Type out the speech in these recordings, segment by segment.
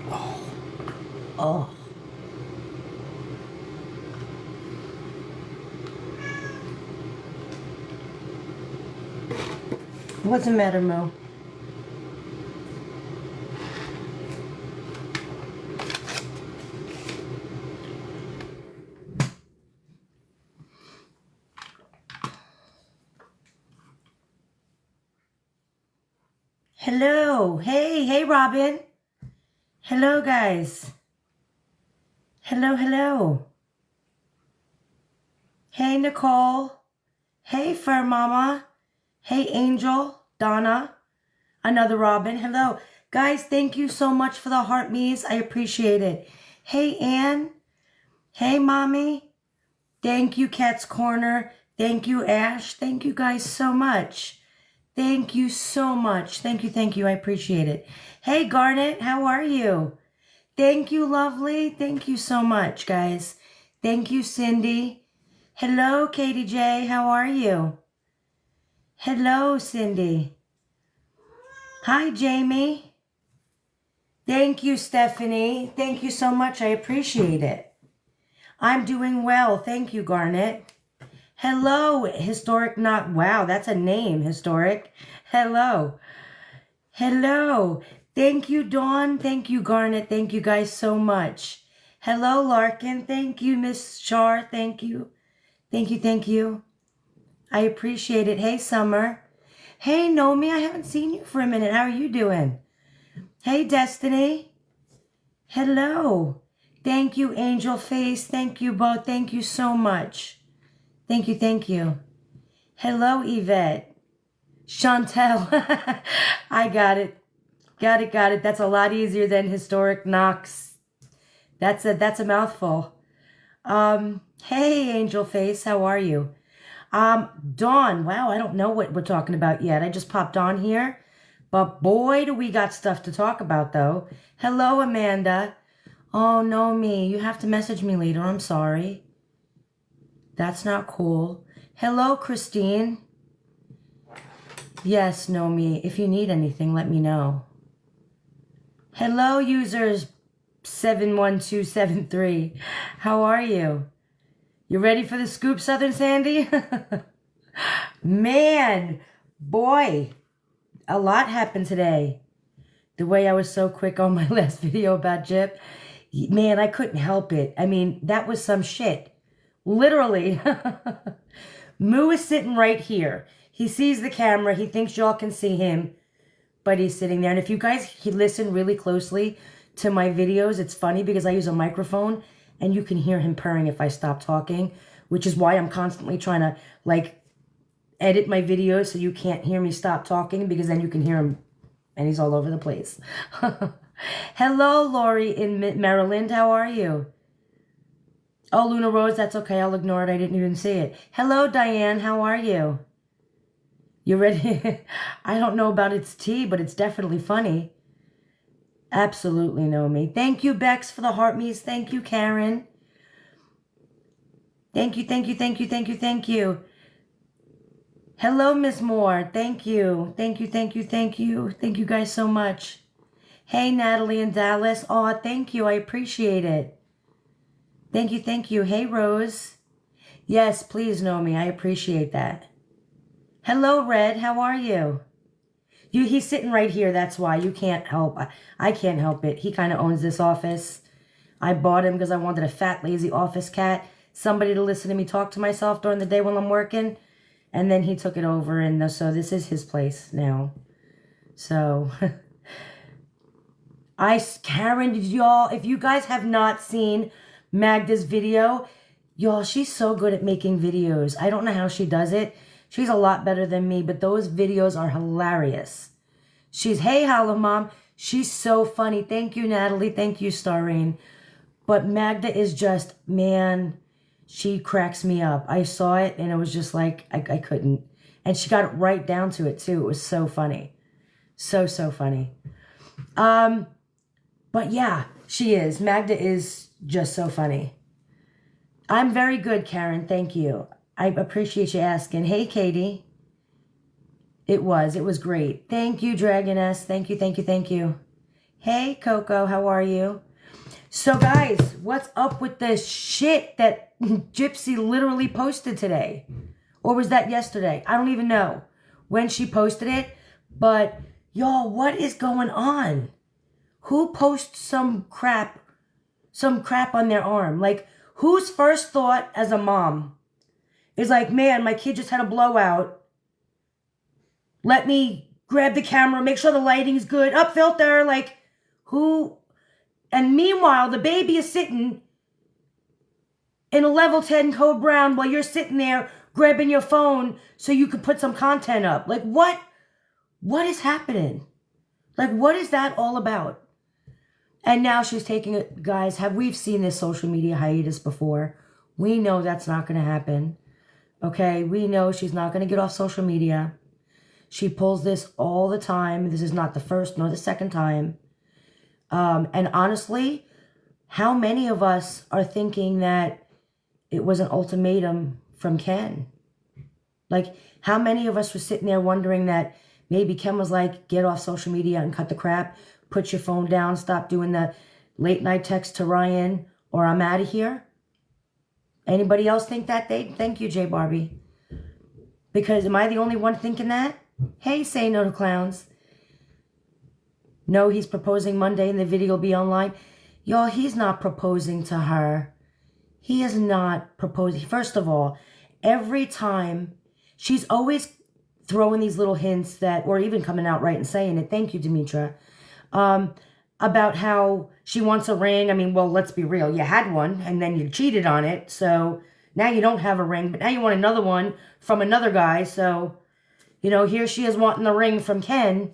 Oh. What's the matter, Mo? Hello. Hey, Robin. Hello, guys. Hello. Hey, Nicole. Hey, Fur Mama. Hey, Angel. Donna. Another Robin. Hello. Guys, thank you so much for the heart me's. I appreciate it. Hey, Ann. Hey, Mommy. Thank you, Cat's Corner. Thank you, Ash. Thank you guys so much. Thank you so much. Thank you. I appreciate it. Hey, Garnet, how are you? Thank you, lovely. Thank you so much, guys. Thank you, Cindy. Hello, Katie J. How are you? Hello, Cindy. Hi, Jamie. Thank you, Stephanie. Thank you so much. I appreciate it. I'm doing well. Thank you, Garnet. Hello, Historic Not. Wow, that's a name, Historic. Hello. Thank you, Dawn. Thank you, Garnet. Thank you guys so much. Hello, Larkin. Thank you, Miss Char. Thank you. Thank you. I appreciate it. Hey, Summer. Hey, Nomi. I haven't seen you for a minute. How are you doing? Hey, Destiny. Hello. Thank you, Angel Face. Thank you both. Thank you so much. Thank you. Hello, Yvette. Chantel. I got it. Got it. That's a lot easier than Historic Knox. That's a mouthful. Hey, Angel Face. How are you? Dawn. Wow, I don't know what we're talking about yet. I just popped on here. But boy, do we got stuff to talk about, though. Hello, Amanda. Oh, no, me. You have to message me later. I'm sorry. That's not cool. Hello, Christine. Yes, Nomi. If you need anything, let me know. Hello, users 71273. How are you? You ready for the scoop, Southern Sandy? Man, boy, a lot happened today. The way I was so quick on my last video about Gyp. Man, I couldn't help it. I mean, that was some shit. Literally. Moo is sitting right here. He sees the camera. He thinks y'all can see him, but he's sitting there. And if you guys listen really closely to my videos, it's funny because I use a microphone and you can hear him purring if I stop talking, which is why I'm constantly trying to like edit my videos so you can't hear me stop talking, because then you can hear him and he's all over the place. Hello, Lori in Maryland. How are you? Oh, Luna Rose, that's okay. I'll ignore it. I didn't even see it. Hello, Diane. How are you? You ready? I don't know about its tea, but it's definitely funny. Absolutely know me. Thank you, Bex, for the heart me's. Thank you, Karen. Thank you. Hello, Miss Moore. Thank you. Thank you guys so much. Hey, Natalie in Dallas. Aw, thank you. I appreciate it. Thank you. Hey, Rose. Yes, please know me. I appreciate that. Hello, Red. How are you? He's sitting right here. That's why you can't help. I can't help it. He kind of owns this office. I bought him because I wanted a fat, lazy office cat. Somebody to listen to me talk to myself during the day while I'm working. And then he took it over. And so this is his place now. So... Karen, y'all, if you guys have not seen Magda's video, y'all, she's so good at making videos. I don't know how she does it. She's a lot better than me, but those videos are hilarious. Hey, Hello Mom. She's so funny. Thank you, Natalie. Thank you, Starine. But Magda is just, man, she cracks me up. I saw it and it was just like, I couldn't. And she got it right down to it too. It was so funny. So funny. But yeah, she is. Magda is just so funny. I'm very good, Karen. Thank you. I appreciate you asking. Hey, Katie. It was great. Thank you, Dragoness. Thank you. Hey, Coco, how are you? So, guys, what's up with this shit that Gypsy literally posted today? Or was that yesterday? I don't even know when she posted it. But, y'all, what is going on? Who posts some crap on their arm? Like, whose first thought as a mom is like, man, my kid just had a blowout. Let me grab the camera, make sure the lighting's good. Up filter, like, who? And meanwhile, the baby is sitting in a level 10 code brown while you're sitting there grabbing your phone so you could put some content up. Like, what is happening? Like, what is that all about? And now she's taking it. Guys, we've seen this social media hiatus before. We know that's not going to happen. Okay, we know she's not going to get off social media. She pulls this all the time. This is not the first nor the second time. And honestly, how many of us are thinking that it was an ultimatum from Ken? Like, how many of us were sitting there wondering that maybe Ken was like, get off social media and cut the crap, put your phone down, stop doing the late night text to Ryan, or I'm out of here? Anybody else think that? Thank you, J Barbie. Because am I the only one thinking that? Hey, say no to clowns. No, he's proposing Monday and the video will be online. Y'all, he's not proposing to her. He is not proposing. First of all, every time, she's always throwing these little hints that, or even coming out right and saying it. Thank you, Demetra. About how she wants a ring. I mean, well, let's be real. You had one and then you cheated on it. So now you don't have a ring, but now you want another one from another guy. So, you know, here she is wanting the ring from Ken.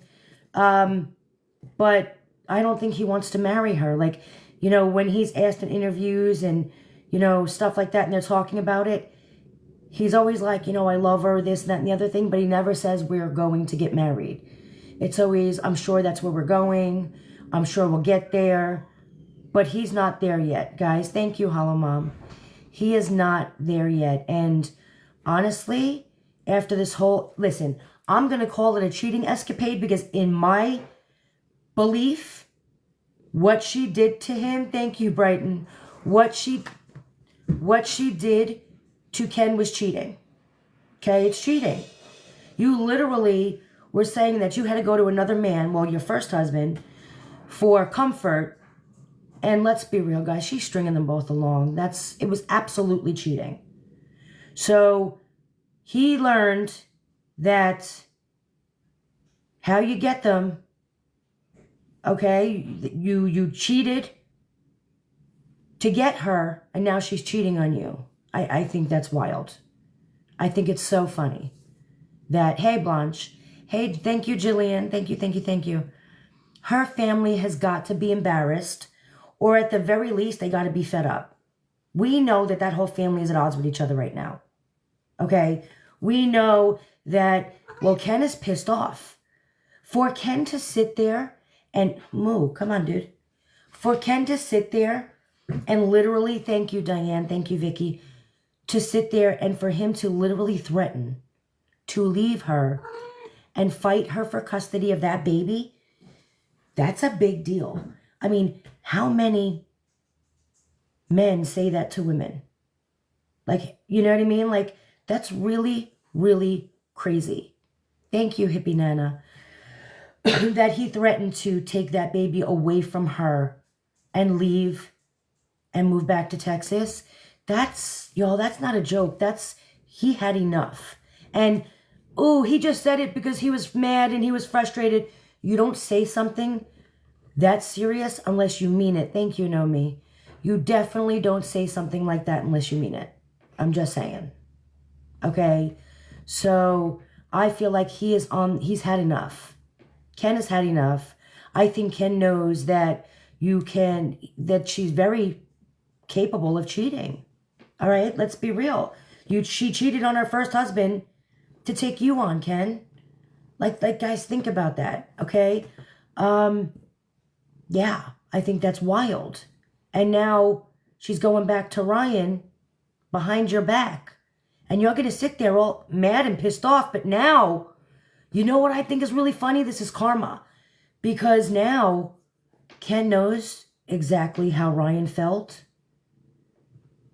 But I don't think he wants to marry her. Like, you know, when he's asked in interviews and, you know, stuff like that, and they're talking about it, he's always like, you know, I love her, this, that, and the other thing, but he never says we're going to get married. It's always, I'm sure that's where we're going. I'm sure we'll get there. But he's not there yet, guys. Thank you, Hollow Mom. He is not there yet. And honestly, after this whole, listen, I'm going to call it a cheating escapade because in my belief, what she did to him, thank you, Brighton, what she did to Ken was cheating. Okay, it's cheating. You literally were saying that you had to go to another man, well, your first husband, for comfort. And let's be real, guys, she's stringing them both along. It was absolutely cheating. So he learned that how you get them. Okay, you cheated to get her, and now she's cheating on you. I think that's wild. I think it's so funny that, hey, Blanche, hey, thank you, Jillian, thank you. Her family has got to be embarrassed, or at the very least, they got to be fed up. We know that whole family is at odds with each other right now. Okay, we know that, well, Ken is pissed off. For Ken to sit there and come on, dude. For Ken to sit there and literally, thank you, Diane, thank you, Vicky, to sit there and for him to literally threaten to leave her and fight her for custody of that baby, that's a big deal. I mean, how many men say that to women? Like, you know what I mean? Like, that's really, really crazy. Thank you, Hippie Nana. That he threatened to take that baby away from her and leave and move back to Texas. Y'all, that's not a joke. He had enough. And, he just said it because he was mad and he was frustrated. You don't say something that serious unless you mean it. Thank you, Nomi. You definitely don't say something like that unless you mean it. I'm just saying. Okay? So, I feel like he's had enough. Ken has had enough. I think Ken knows that she's very capable of cheating. All right, let's be real. She cheated on her first husband to take you on, Ken. Like guys, think about that, okay? Yeah, I think that's wild. And now she's going back to Ryan behind your back. And you're going to sit there all mad and pissed off, but now, you know what I think is really funny? This is karma. Because now Ken knows exactly how Ryan felt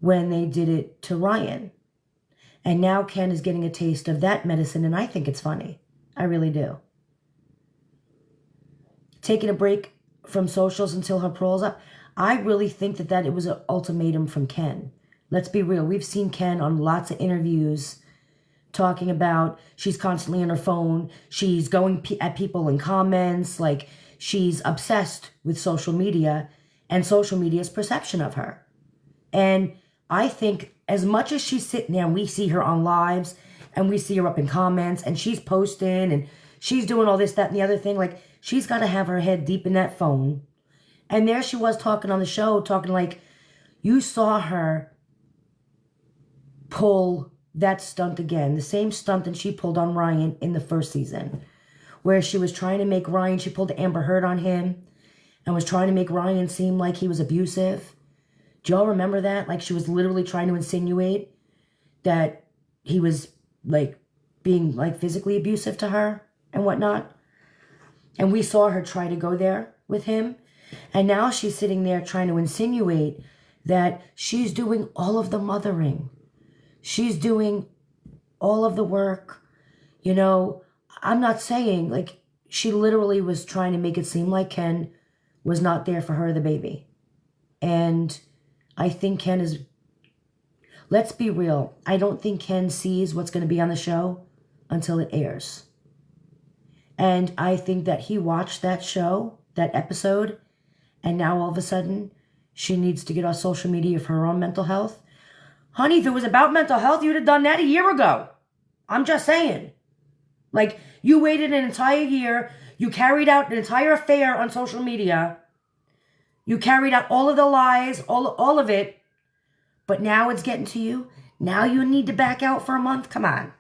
when they did it to Ryan. And now Ken is getting a taste of that medicine, and I think it's funny. I really do. Taking a break from socials until her parole's up. I really think that it was an ultimatum from Ken. Let's be real. We've seen Ken on lots of interviews talking about she's constantly on her phone. She's going at people in comments. Like, she's obsessed with social media and social media's perception of her. And I think as much as she's sitting there and we see her on lives and we see her up in comments and she's posting and she's doing all this, that, and the other thing, like, she's got to have her head deep in that phone. And there she was talking on the show, talking like, you saw her pull that stunt again, the same stunt that she pulled on Ryan in the first season, where she was trying to make Ryan, she pulled Amber Heard on him and was trying to make Ryan seem like he was abusive. Do y'all remember that? Like, she was literally trying to insinuate that he was, like, being, like, physically abusive to her and whatnot. And we saw her try to go there with him. And now she's sitting there trying to insinuate that she's doing all of the mothering. She's doing all of the work. You know, I'm not saying, like, she literally was trying to make it seem like Ken was not there for her, the baby. And I think Ken is, let's be real, I don't think Ken sees what's going to be on the show until it airs. And I think that he watched that show, that episode, and now all of a sudden she needs to get off social media for her own mental health. Honey, if it was about mental health, you'd have done that a year ago. I'm just saying. Like, you waited an entire year. You carried out an entire affair on social media. You carried out all of the lies, all of it. But now it's getting to you. Now you need to back out for a month? Come on.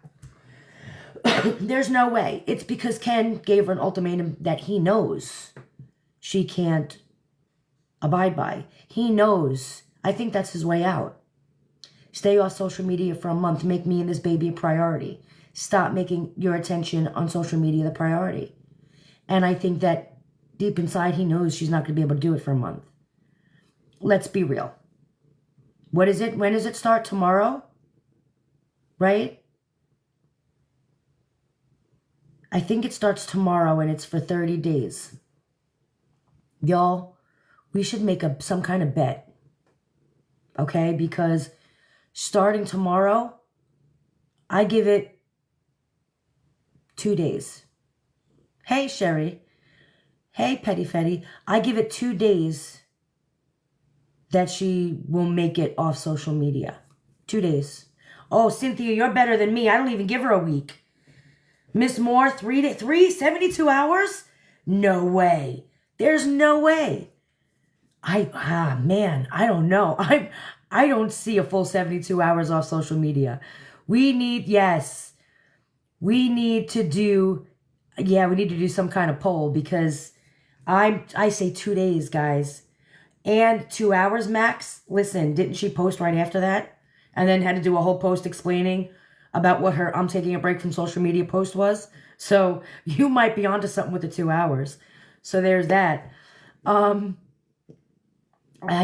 There's no way. It's because Ken gave her an ultimatum that he knows she can't abide by. He knows. I think that's his way out. Stay off social media for a month. Make me and this baby a priority. Stop making your attention on social media the priority. And I think that deep inside he knows she's not going to be able to do it for a month. Let's be real. What is it? When does it start? Tomorrow? Right? I think it starts tomorrow and it's for 30 days. Y'all, we should make some kind of bet. Okay? Because starting tomorrow, I give it 2 days. Hey, Sherry. Hey, Petty Fetty. I give it 2 days that she will make it off social media. 2 days. Oh, Cynthia, you're better than me. I don't even give her a week. Miss Moore, 72 hours? No way. There's no way. Man, I don't know. I don't see a full 72 hours off social media. We need to do some kind of poll, because I say 2 days, guys. And 2 hours max. Listen, didn't she post right after that? And then had to do a whole post explaining about what her I'm taking a break from social media post was. So you might be onto something with the 2 hours. So there's that. I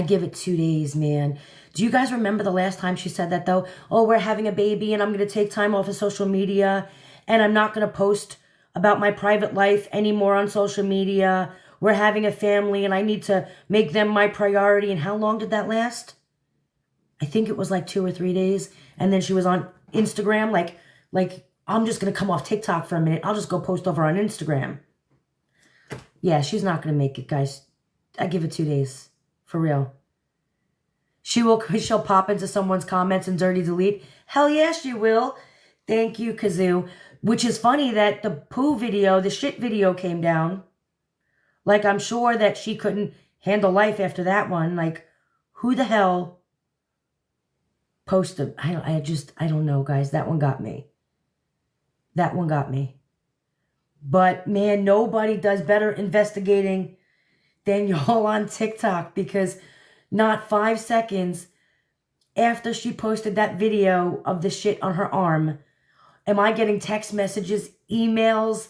give it 2 days, man. Do you guys remember the last time she said that, though? Oh, we're having a baby and I'm going to take time off of social media and I'm not going to post about my private life anymore on social media. We're having a family and I need to make them my priority. And how long did that last? I think it was like 2 or 3 days. And then she was on Instagram, like I'm just going to come off TikTok for a minute. I'll just go post over on Instagram. Yeah, she's not going to make it, guys. I give it 2 days. For real. She'll pop into someone's comments and dirty delete. Hell yeah, she will. Thank you, Kazoo. Which is funny that the poo video, the shit video came down. Like, I'm sure that she couldn't handle life after that one. Like, who the hell posted? I don't know, guys. That one got me. But, man, nobody does better investigating than y'all on TikTok, because not 5 seconds after she posted that video of the shit on her arm, am I getting text messages, emails,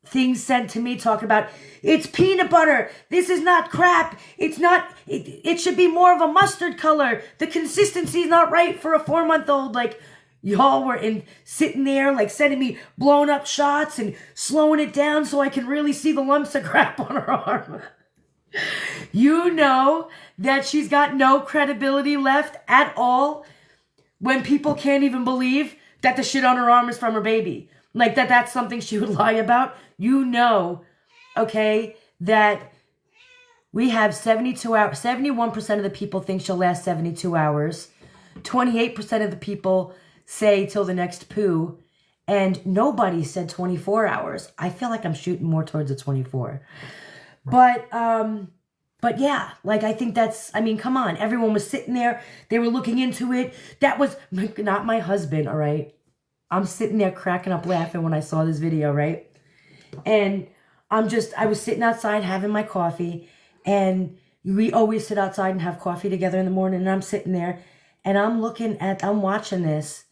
things sent to me talking about, it's peanut butter. This is not crap. It's not, it should be more of a mustard color. The consistency is not right for a 4-month-old. Like, y'all were sitting there, like, sending me blown up shots and slowing it down so I can really see the lumps of crap on her arm. You know that she's got no credibility left at all when people can't even believe that the shit on her arm is from her baby. Like, that's something she would lie about. You know, okay, that we have 72 hours. 71% of the people think she'll last 72 hours. 28% of the people say till the next poo. And nobody said 24 hours. I feel like I'm shooting more towards the 24. But yeah, like, I think that's, I mean, come on. Everyone was sitting there. They were looking into it. That was not my husband, all right? I'm sitting there cracking up laughing when I saw this video, right? And I was sitting outside having my coffee, and we always sit outside and have coffee together in the morning, and I'm sitting there, and I'm watching this,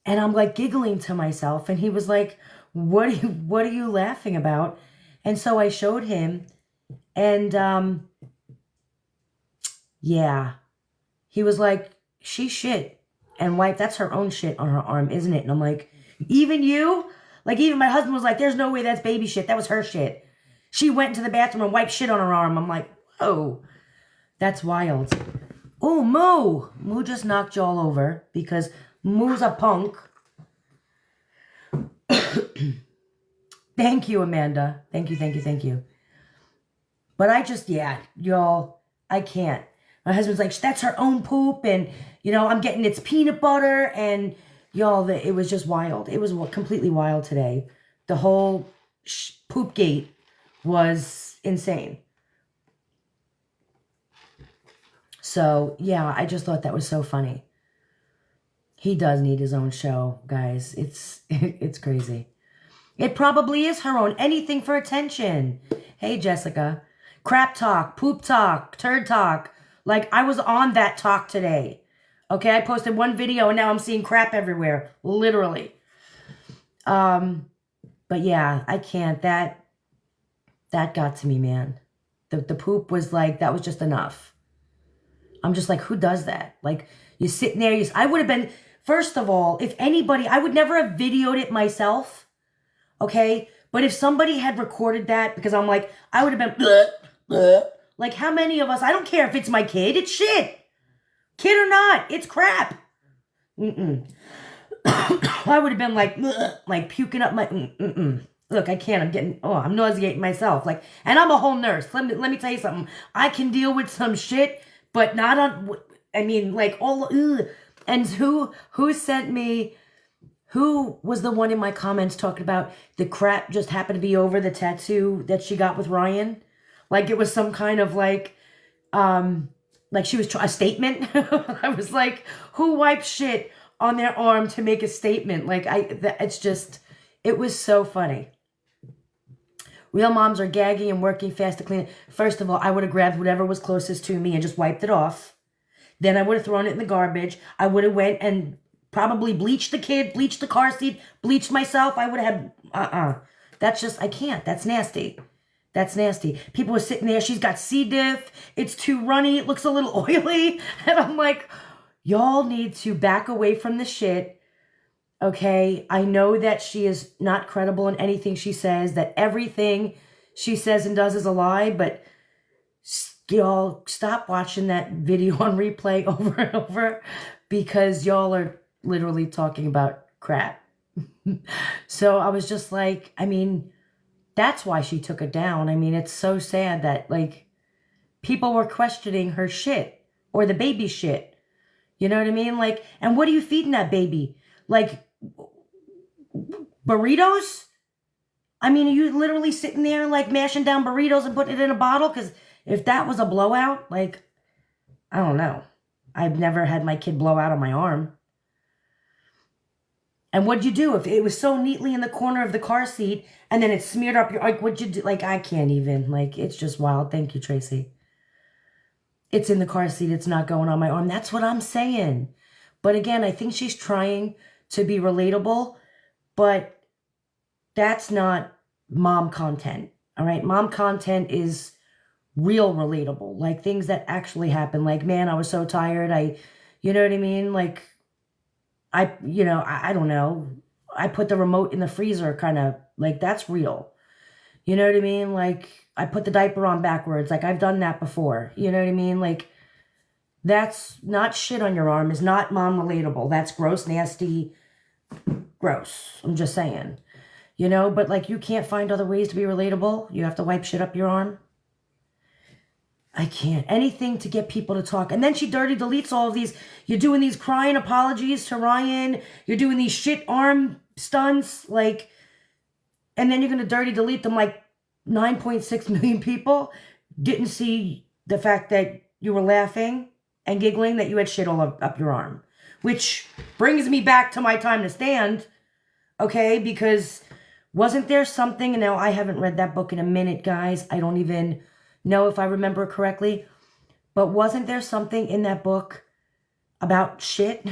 and I'm like giggling to myself, and he was like, what are you laughing about? And so I showed him, and yeah, he was like, she shit and wiped, that's her own shit on her arm, isn't it? And I'm like, even you? Like, even my husband was like, there's no way that's baby shit. That was her shit. She went into the bathroom and wiped shit on her arm. I'm like, whoa, that's wild. Oh, Moo. Moo just knocked y'all over because Moo's a punk. Thank you, Amanda. Thank you. But I just, yeah, y'all, I can't. My husband's like, that's her own poop, and, you know, I'm getting its peanut butter, and y'all, it was just wild. It was completely wild today. The whole Poopgate was insane. So, yeah, I just thought that was so funny. He does need his own show, guys. It's crazy. It probably is her own. Anything for attention. Hey, Jessica. Crap talk, poop talk, turd talk. Like, I was on that talk today. Okay, I posted one video and now I'm seeing crap everywhere. Literally. But yeah, I can't. That got to me, man. The poop was like, that was just enough. I'm just like, who does that? Like, you're sitting there. I would have been, first of all, if anybody, I would never have videoed it myself. Okay? But if somebody had recorded that, because I'm like, I would have been, bleh, bleh. Like, how many of us, I don't care if it's my kid, it's shit. Kid or not, it's crap. I would have been like puking up my, Look, I can't, I'm nauseating myself. Like, and I'm a whole nurse. Let me tell you something. I can deal with some shit, but not on, I mean, like, and who sent me, who was the one in my comments talking about the crap just happened to be over the tattoo that she got with Ryan? Like, it was some kind of like she was a statement. I was like, who wipes shit on their arm to make a statement? Like, it was so funny. Real moms are gagging and working fast to clean it. First of all, I would have grabbed whatever was closest to me and just wiped it off. Then I would have thrown it in the garbage. I would have went and probably bleached the kid, bleached the car seat, bleached myself. I would have, That's just, I can't. That's nasty. That's nasty. People were sitting there. She's got C. diff. It's too runny. It looks a little oily. And I'm like, y'all need to back away from the shit. Okay? I know that she is not credible in anything she says, that everything she says and does is a lie, but y'all stop watching that video on replay over and over because y'all are literally talking about crap. So I was just like, I mean, that's why she took it down. I mean, it's so sad that, like, people were questioning her shit or the baby shit. You know what I mean? Like, and what are you feeding that baby? Like, burritos? I mean, are you literally sitting there, like, mashing down burritos and putting it in a bottle? Because if that was a blowout, like, I don't know. I've never had my kid blow out on my arm. And what'd you do? If it was so neatly in the corner of the car seat and then it smeared up your, like, what'd you do? Like, I can't even. Like, it's just wild. Thank you, Tracy. It's in the car seat. It's not going on my arm. That's what I'm saying. But again, I think she's trying to be relatable, but that's not mom content. All right. Mom content is real relatable, like things that actually happen. Like, man, I was so tired. You know what I mean? Like, I don't know. I put the remote in the freezer, kind of like, that's real. You know what I mean? Like, I put the diaper on backwards. Like, I've done that before. You know what I mean? Like, that's not shit on your arm, is not mom relatable. That's gross, nasty, gross. I'm just saying. You know, but like, you can't find other ways to be relatable. You have to wipe shit up your arm. I can't. Anything to get people to talk. And then she dirty deletes all of these. You're doing these crying apologies to Ryan. You're doing these shit arm stunts. Like, and then you're going to dirty delete them. Like 9.6 million people didn't see the fact that you were laughing and giggling that you had shit all up your arm. Which brings me back to my time to stand. Okay, because wasn't there something, and now I haven't read that book in a minute, guys. I don't even know if I remember correctly. But wasn't there something in that book about shit?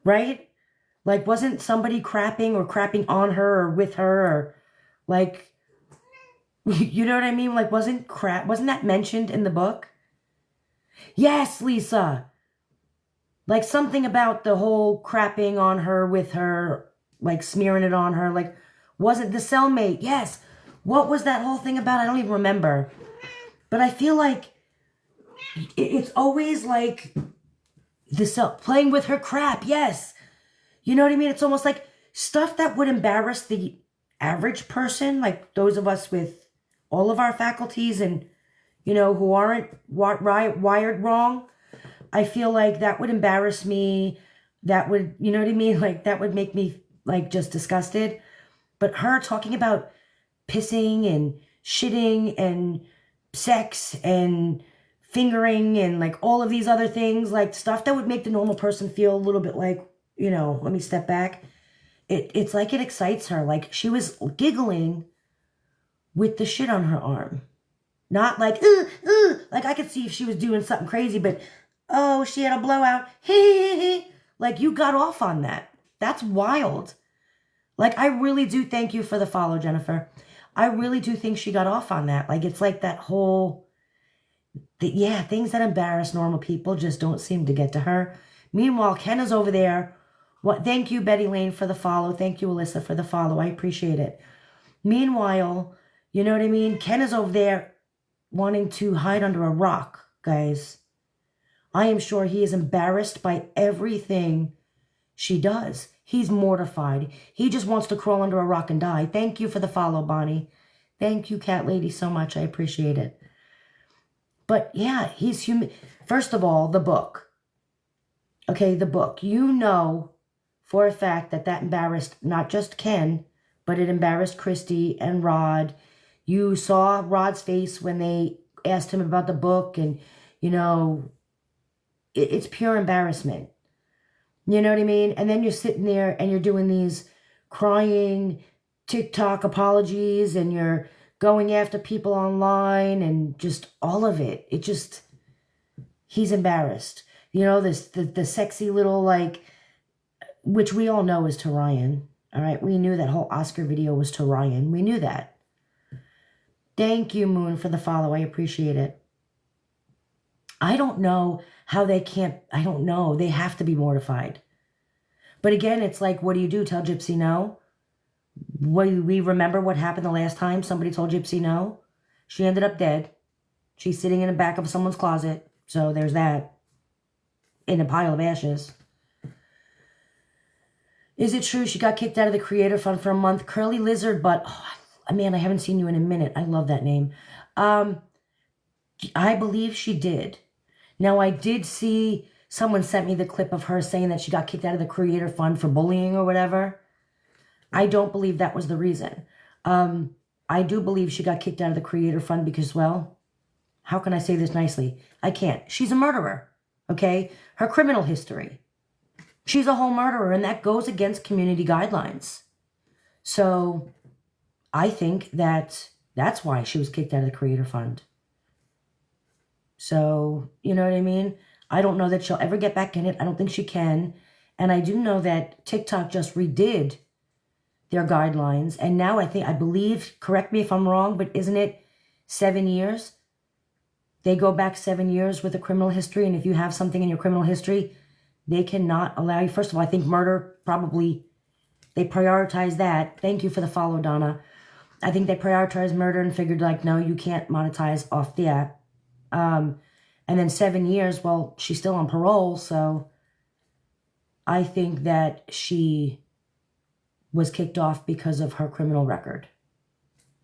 Right? Like, wasn't somebody crapping or crapping on her or with her or like, you know what I mean? Like, wasn't that mentioned in the book? Yes, Lisa. Like something about the whole crapping on her with her, like smearing it on her. Like, wasn't the cellmate? Yes. What was that whole thing about? I don't even remember. But I feel like it's always like playing with her crap. Yes. You know what I mean? It's almost like stuff that would embarrass the average person, like those of us with all of our faculties and, you know, who aren't wired wrong. I feel like that would embarrass me. That would, you know what I mean? Like, that would make me, like, just disgusted. But her talking about pissing and shitting and sex and fingering and, like, all of these other things, like, stuff that would make the normal person feel a little bit like, you know, let me step back. It's like it excites her. Like, she was giggling with the shit on her arm. Not like, like, I could see if she was doing something crazy, but oh, she had a blowout. Like, you got off on that. That's wild. Like, I really do thank you for the follow, Jennifer. I really do think she got off on that. Like, it's like that whole, yeah, things that embarrass normal people just don't seem to get to her. Meanwhile, Ken is over there. Thank you, Betty Lane, for the follow. Thank you, Alyssa, for the follow. I appreciate it. Meanwhile, you know what I mean? Ken is over there wanting to hide under a rock, guys. I am sure he is embarrassed by everything she does. He's mortified. He just wants to crawl under a rock and die. Thank you for the follow, Bonnie. Thank you, Cat Lady, so much. I appreciate it. But yeah, he's human. First of all, the book. Okay, the book. You know for a fact that embarrassed not just Ken, but it embarrassed Christy and Rod. You saw Rod's face when they asked him about the book, and, you know, it's pure embarrassment. You know what I mean? And then you're sitting there and you're doing these crying TikTok apologies and you're going after people online and just all of it. It just, he's embarrassed. You know, the sexy little, like, which we all know is to Ryan. All right. We knew that whole Oscar video was to Ryan. We knew that. Thank you, Moon, for the follow. I appreciate it. I don't know how they can't, I don't know. They have to be mortified. But again, it's like, what do you do? Tell Gypsy no? We remember what happened the last time somebody told Gypsy no? She ended up dead. She's sitting in the back of someone's closet. So there's that. In a pile of ashes. Is it true she got kicked out of the Creator Fund for a month? Curly Lizard, but, oh, man, I haven't seen you in a minute. I love that name. I believe she did. Now, I did see someone sent me the clip of her saying that she got kicked out of the Creator Fund for bullying or whatever. I don't believe that was the reason. I do believe she got kicked out of the Creator Fund because, well, how can I say this nicely? I can't. She's a murderer, okay? Her criminal history. She's a whole murderer, and that goes against community guidelines. So I think that that's why she was kicked out of the Creator Fund. So, you know what I mean? I don't know that she'll ever get back in it. I don't think she can. And I do know that TikTok just redid their guidelines. And now I believe, correct me if I'm wrong, but isn't it 7 years? They go back 7 years with a criminal history. And if you have something in your criminal history, they cannot allow you. First of all, I think murder probably, they prioritize that. Thank you for the follow, Donna. I think they prioritized murder and figured like, no, you can't monetize off the app. And then 7 years, well, she's still on parole. So I think that she was kicked off because of her criminal record.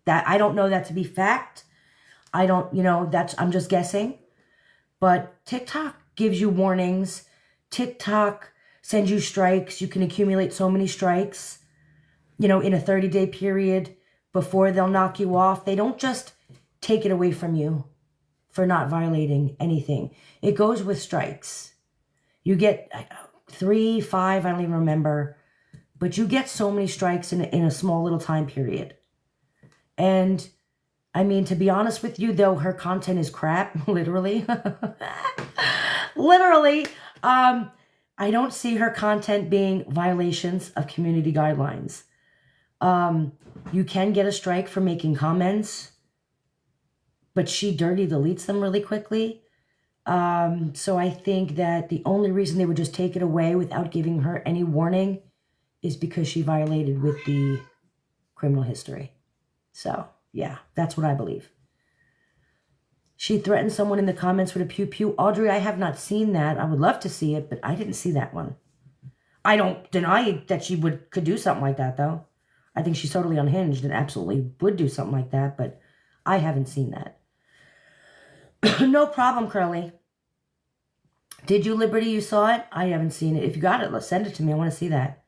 That I don't know that to be fact. I don't, I'm just guessing. But TikTok gives you warnings. TikTok sends you strikes. You can accumulate so many strikes, in a 30-day period before they'll knock you off. They don't just take it away from you for not violating anything. It goes with strikes. You get 3, 5, I don't even remember. But you get so many strikes in a small little time period. And, I mean, to be honest with you, though, her content is crap, literally. Literally. I don't see her content being violations of community guidelines. You can get a strike for making comments, but she dirty deletes them really quickly. So I think that the only reason they would just take it away without giving her any warning is because she violated with the criminal history. So, yeah, that's what I believe. She threatened someone in the comments with a pew-pew. Audrey, I have not seen that. I would love to see it, but I didn't see that one. I don't deny that she could do something like that, though. I think she's totally unhinged and absolutely would do something like that, but I haven't seen that. No problem, Curly. Did you, Liberty? You saw it? I haven't seen it. If you got it, let's send it to me. I want to see that.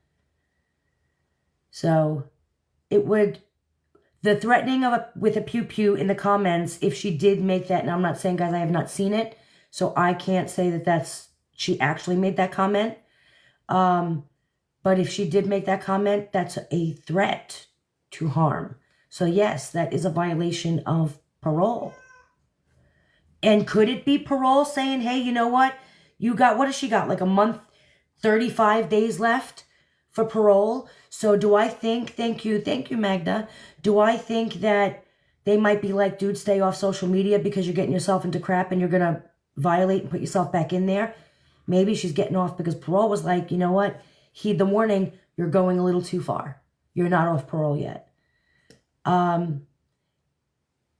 So it would, the threatening with a pew-pew in the comments, if she did make that, and I'm not saying, guys, I have not seen it, so I can't say that she actually made that comment. But if she did make that comment, that's a threat to harm. So yes, that is a violation of parole. And could it be parole saying, hey, you know what? You got, what has she got? Like a month, 35 days left for parole. So do I think, thank you, Magda. Do I think that they might be like, dude, stay off social media because you're getting yourself into crap and you're going to violate and put yourself back in there? Maybe she's getting off because parole was like, you know what? Heed the warning, you're going a little too far. You're not off parole yet.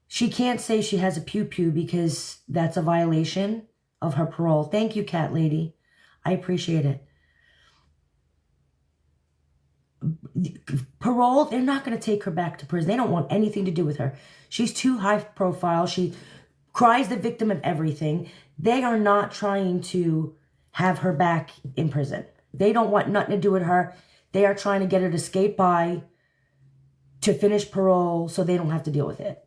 She can't say she has a pew-pew because that's a violation of her parole. Thank you, Cat Lady. I appreciate it. Parole, they're not going to take her back to prison. They don't want anything to do with her. She's too high profile. She cries the victim of everything. They are not trying to have her back in prison. They don't want nothing to do with her. They are trying to get her to skate by to finish parole so they don't have to deal with it.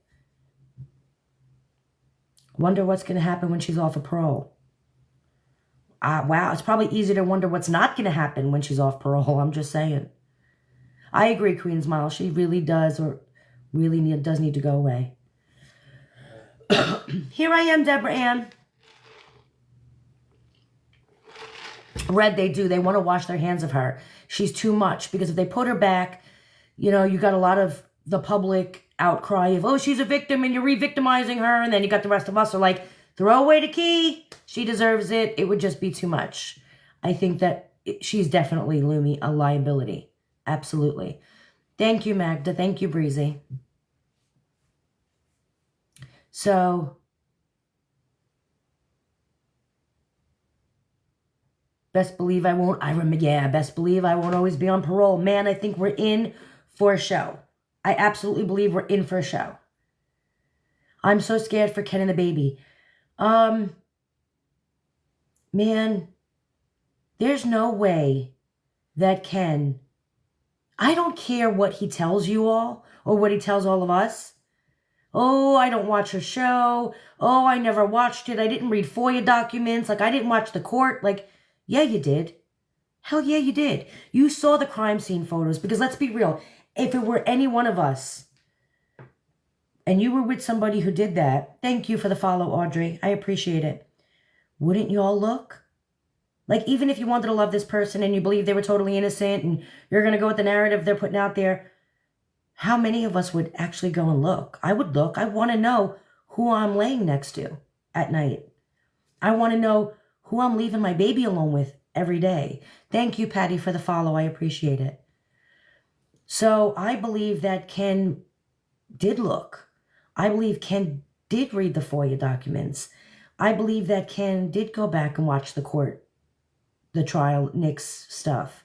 Wonder what's going to happen when she's off of parole. Wow, it's probably easier to wonder what's not going to happen when she's off parole. I'm just saying. I agree, Queen Smile. She really does, or really does need to go away. Here I am, Deborah Ann. Red, they do. They want to wash their hands of her. She's too much. Because if they put her back, you got a lot of the public outcry of, oh, she's a victim and you're re-victimizing her. And then you got the rest of us are like, throw away the key. She deserves it. It would just be too much. I think that she's definitely, Lumi, a liability. Absolutely. Thank you, Magda. Thank you, Breezy. So, best believe I won't. Best believe I won't always be on parole. Man, I think we're in for a show. I absolutely believe we're in for a show. I'm so scared for Ken and the baby. Man, there's no way that Ken, I don't care what he tells you all or what he tells all of us. Oh, I don't watch her show. Oh, I never watched it. I didn't read FOIA documents. Like, I didn't watch the court. Like, yeah, you did. Hell yeah, you did. You saw the crime scene photos because let's be real. If it were any one of us and you were with somebody who did that, thank you for the follow, Audrey. I appreciate it. Wouldn't you all look? Like, even if you wanted to love this person and you believe they were totally innocent and you're going to go with the narrative they're putting out there, how many of us would actually go and look? I would look. I want to know who I'm laying next to at night. I want to know who I'm leaving my baby alone with every day. Thank you, Patty, for the follow. I appreciate it. So I believe that Ken did look. I believe Ken did read the FOIA documents. I believe that Ken did go back and watch the trial, Nick's stuff.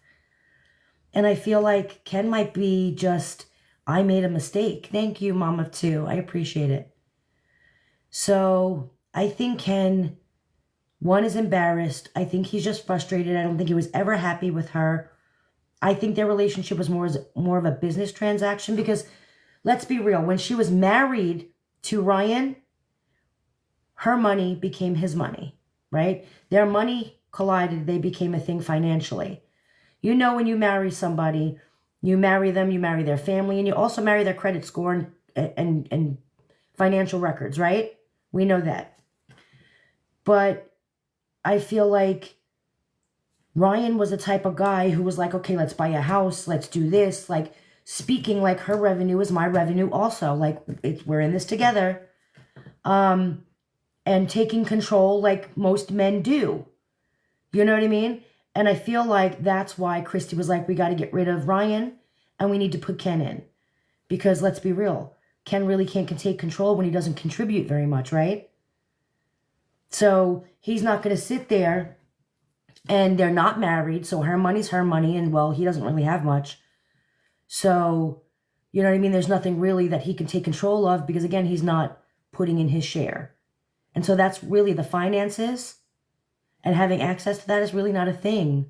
And I feel like Ken might be just, I made a mistake. Thank you, Mom of Two. I appreciate it. So I think Ken, one, is embarrassed. I think he's just frustrated. I don't think he was ever happy with her. I think their relationship was more of a business transaction because, let's be real, when she was married to Ryan, her money became his money, right? Their money collided. They became a thing financially. You know, when you marry somebody, you marry them, you marry their family, and you also marry their credit score and financial records, right? We know that. But I feel like Ryan was the type of guy who was like, okay, let's buy a house, let's do this, like speaking like her revenue is my revenue also, like we're in this together, and taking control like most men do. You know what I mean? And I feel like that's why Christy was like, we got to get rid of Ryan and we need to put Ken in. Because let's be real, Ken really can't take control when he doesn't contribute very much, right? So he's not going to sit there, and they're not married, so her money's her money, and well, he doesn't really have much. So, you know what I mean? There's nothing really that he can take control of because, again, he's not putting in his share. And so that's really the finances. And having access to that is really not a thing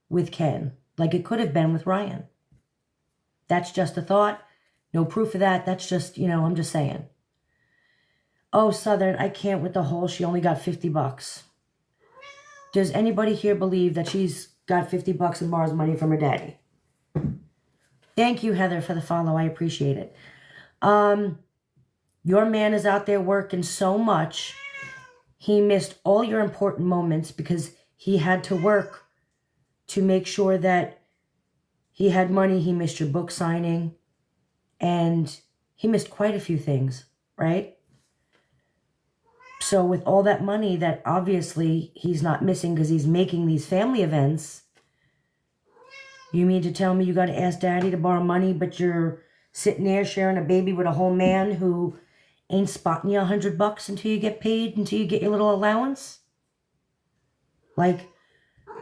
with Ken, like it could have been with Ryan. That's just a thought. No proof of that. That's just, you know, I'm just saying. Oh, Southern, I can't with the whole, she only got $50. Does anybody here believe that she's got $50 and borrows money from her daddy? Thank you, Heather, for the follow. I appreciate it. Your man is out there working so much. He missed all your important moments because he had to work to make sure that he had money. He missed your book signing. And he missed quite a few things, right? So with all that money that obviously he's not missing because he's making these family events, you mean to tell me you got to ask Daddy to borrow money, but you're sitting there sharing a baby with a whole man who ain't spotting you $100 until you get paid, until you get your little allowance? Like,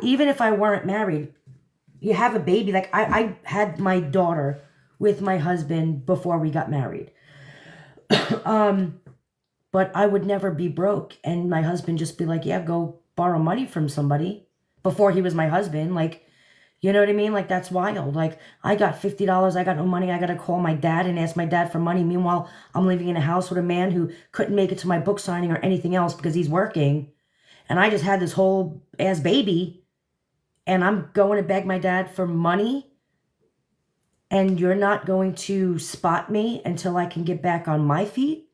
even if I weren't married, you have a baby. Like, I had my daughter with my husband before we got married. But I would never be broke. And my husband just be like, yeah, go borrow money from somebody. Before he was my husband. Like, you know what I mean? Like, that's wild. Like, I got $50. I got no money. I got to call my dad and ask my dad for money. Meanwhile, I'm living in a house with a man who couldn't make it to my book signing or anything else because he's working. And I just had this whole ass baby. And I'm going to beg my dad for money. And you're not going to spot me until I can get back on my feet?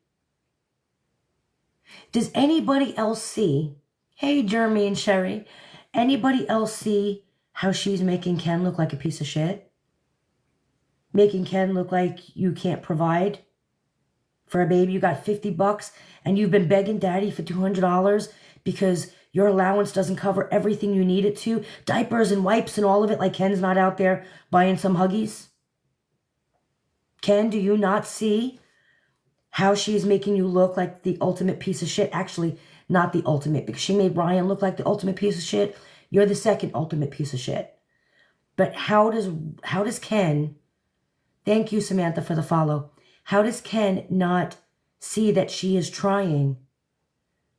Does anybody else see, hey, Jeremy and Sherry, anybody else see how she's making Ken look like a piece of shit? Making Ken look like you can't provide for a baby. You got $50 and you've been begging Daddy for $200 because your allowance doesn't cover everything you need it to. Diapers and wipes and all of it, like Ken's not out there buying some Huggies. Ken, do you not see how she is making you look like the ultimate piece of shit? Actually, not the ultimate, because she made Ryan look like the ultimate piece of shit. You're the second ultimate piece of shit. But how does Ken, thank you, Samantha, for the follow. How does Ken not see that she is trying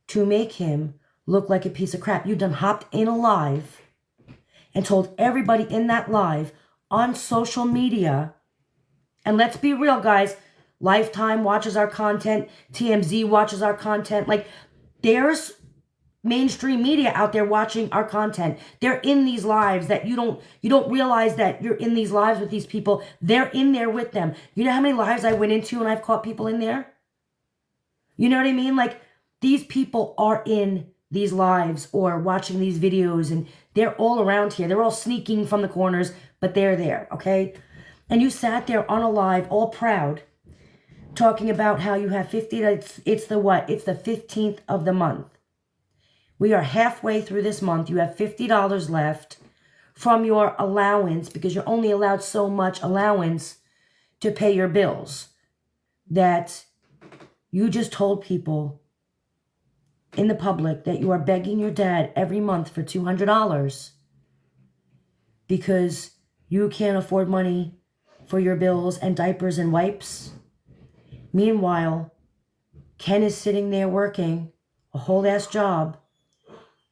to make him look like a piece of crap? You done hopped in a live and told everybody in that live on social media. And let's be real, guys. Lifetime watches our content. TMZ watches our content. Like, there's mainstream media out there watching our content. They're in these lives that you don't realize that you're in these lives with these people. They're in there with them. You know how many lives I went into and I've caught people in there? You know what I mean? Like, these people are in these lives or watching these videos, and they're all around here. They're all sneaking from the corners, but they're there, okay? And you sat there on a live, all proud, talking about how you have 50, it's the what? It's the 15th of the month. We are halfway through this month. You have $50 left from your allowance, because you're only allowed so much allowance to pay your bills, that you just told people in the public that you are begging your dad every month for $200 because you can't afford money for your bills and diapers and wipes. Meanwhile, Ken is sitting there working a whole ass job,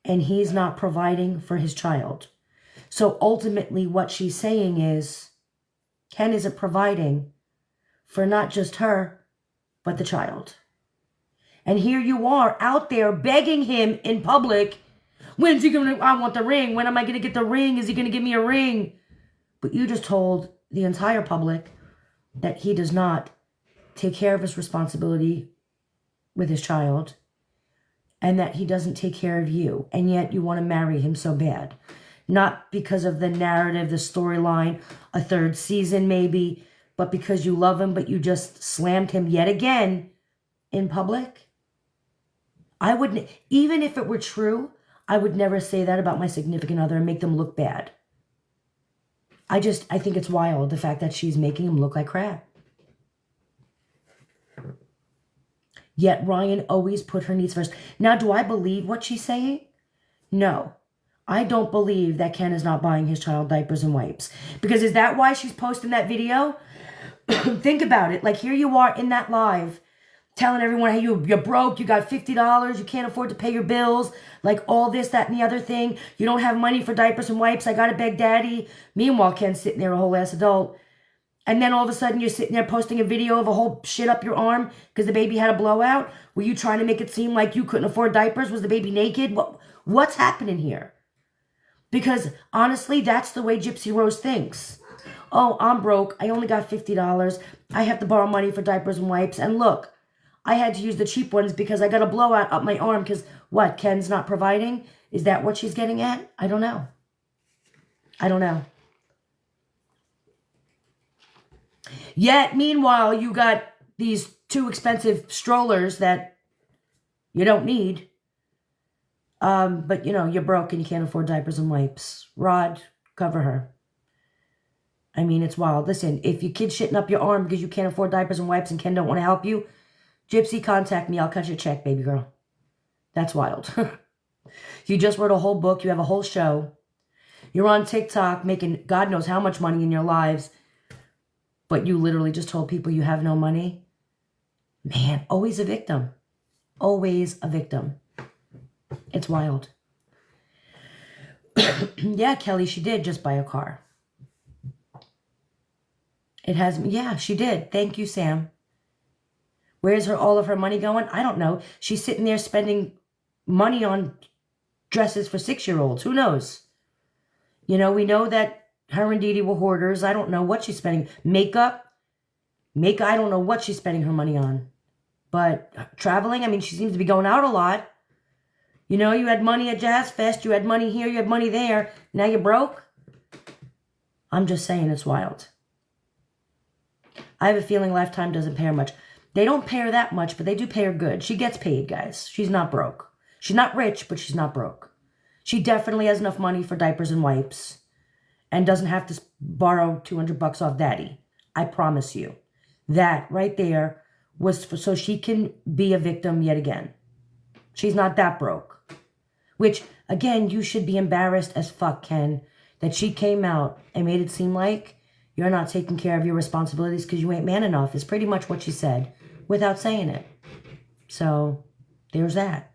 and he's not providing for his child. So ultimately what she's saying is Ken isn't providing for not just her, but the child. And here you are out there begging him in public, when's he gonna, I want the ring. When am I gonna get the ring? Is he gonna give me a ring? But you just told the entire public that he does not take care of his responsibility with his child, and that he doesn't take care of you. And yet you want to marry him so bad. Not because of the narrative, the storyline, a third season maybe, but because you love him, but you just slammed him yet again in public. I wouldn't, even if it were true, I would never say that about my significant other and make them look bad. I think it's wild, the fact that she's making him look like crap. Yet Ryan always put her needs first. Now, do I believe what she's saying? No. I don't believe that Ken is not buying his child diapers and wipes. Because is that why she's posting that video? Think about it. Like, here you are in that live, telling everyone, hey, you're broke, you got $50, you can't afford to pay your bills, like all this, that, and the other thing. You don't have money for diapers and wipes. I got to beg daddy. Meanwhile, Ken's sitting there, a whole ass adult. And then all of a sudden you're sitting there posting a video of a whole shit up your arm because the baby had a blowout. Were you trying to make it seem like you couldn't afford diapers? Was the baby naked? What's happening here? Because honestly, that's the way Gypsy Rose thinks. Oh, I'm broke. I only got $50. I have to borrow money for diapers and wipes. And look, I had to use the cheap ones because I got a blowout up my arm because what? Ken's not providing? Is that what she's getting at? I don't know. I don't know. Yet, meanwhile, you got these 2 expensive strollers that you don't need. But, you know, you're broke and you can't afford diapers and wipes. Rod, cover her. I mean, it's wild. Listen, if your kid's shitting up your arm because you can't afford diapers and wipes and Ken don't want to help you, Gypsy, contact me. I'll cut your check, baby girl. That's wild. You just wrote a whole book. You have a whole show. You're on TikTok making God knows how much money in your lives. But you literally just told people you have no money. Man, always a victim. Always a victim. It's wild. Yeah, Kelly, she did just buy a car. It has, yeah, she did. Thank you, Sam. Where's all of her money going? I don't know. She's sitting there spending money on dresses for 6-year-olds. Who knows? You know, we know that her and Dee Dee were hoarders. I don't know what she's spending. Makeup. I don't know what she's spending her money on. But traveling, I mean, she seems to be going out a lot. You know, you had money at Jazz Fest. You had money here. You had money there. Now you're broke. I'm just saying it's wild. I have a feeling Lifetime doesn't pay her much. They don't pay her that much, but they do pay her good. She gets paid, guys. She's not broke. She's not rich, but she's not broke. She definitely has enough money for diapers and wipes. And doesn't have to borrow $200 off daddy. I promise you. That right there was so she can be a victim yet again. She's not that broke. Which, again, you should be embarrassed as fuck, Ken, that she came out and made it seem like you're not taking care of your responsibilities because you ain't man enough, is pretty much what she said without saying it. So, there's that.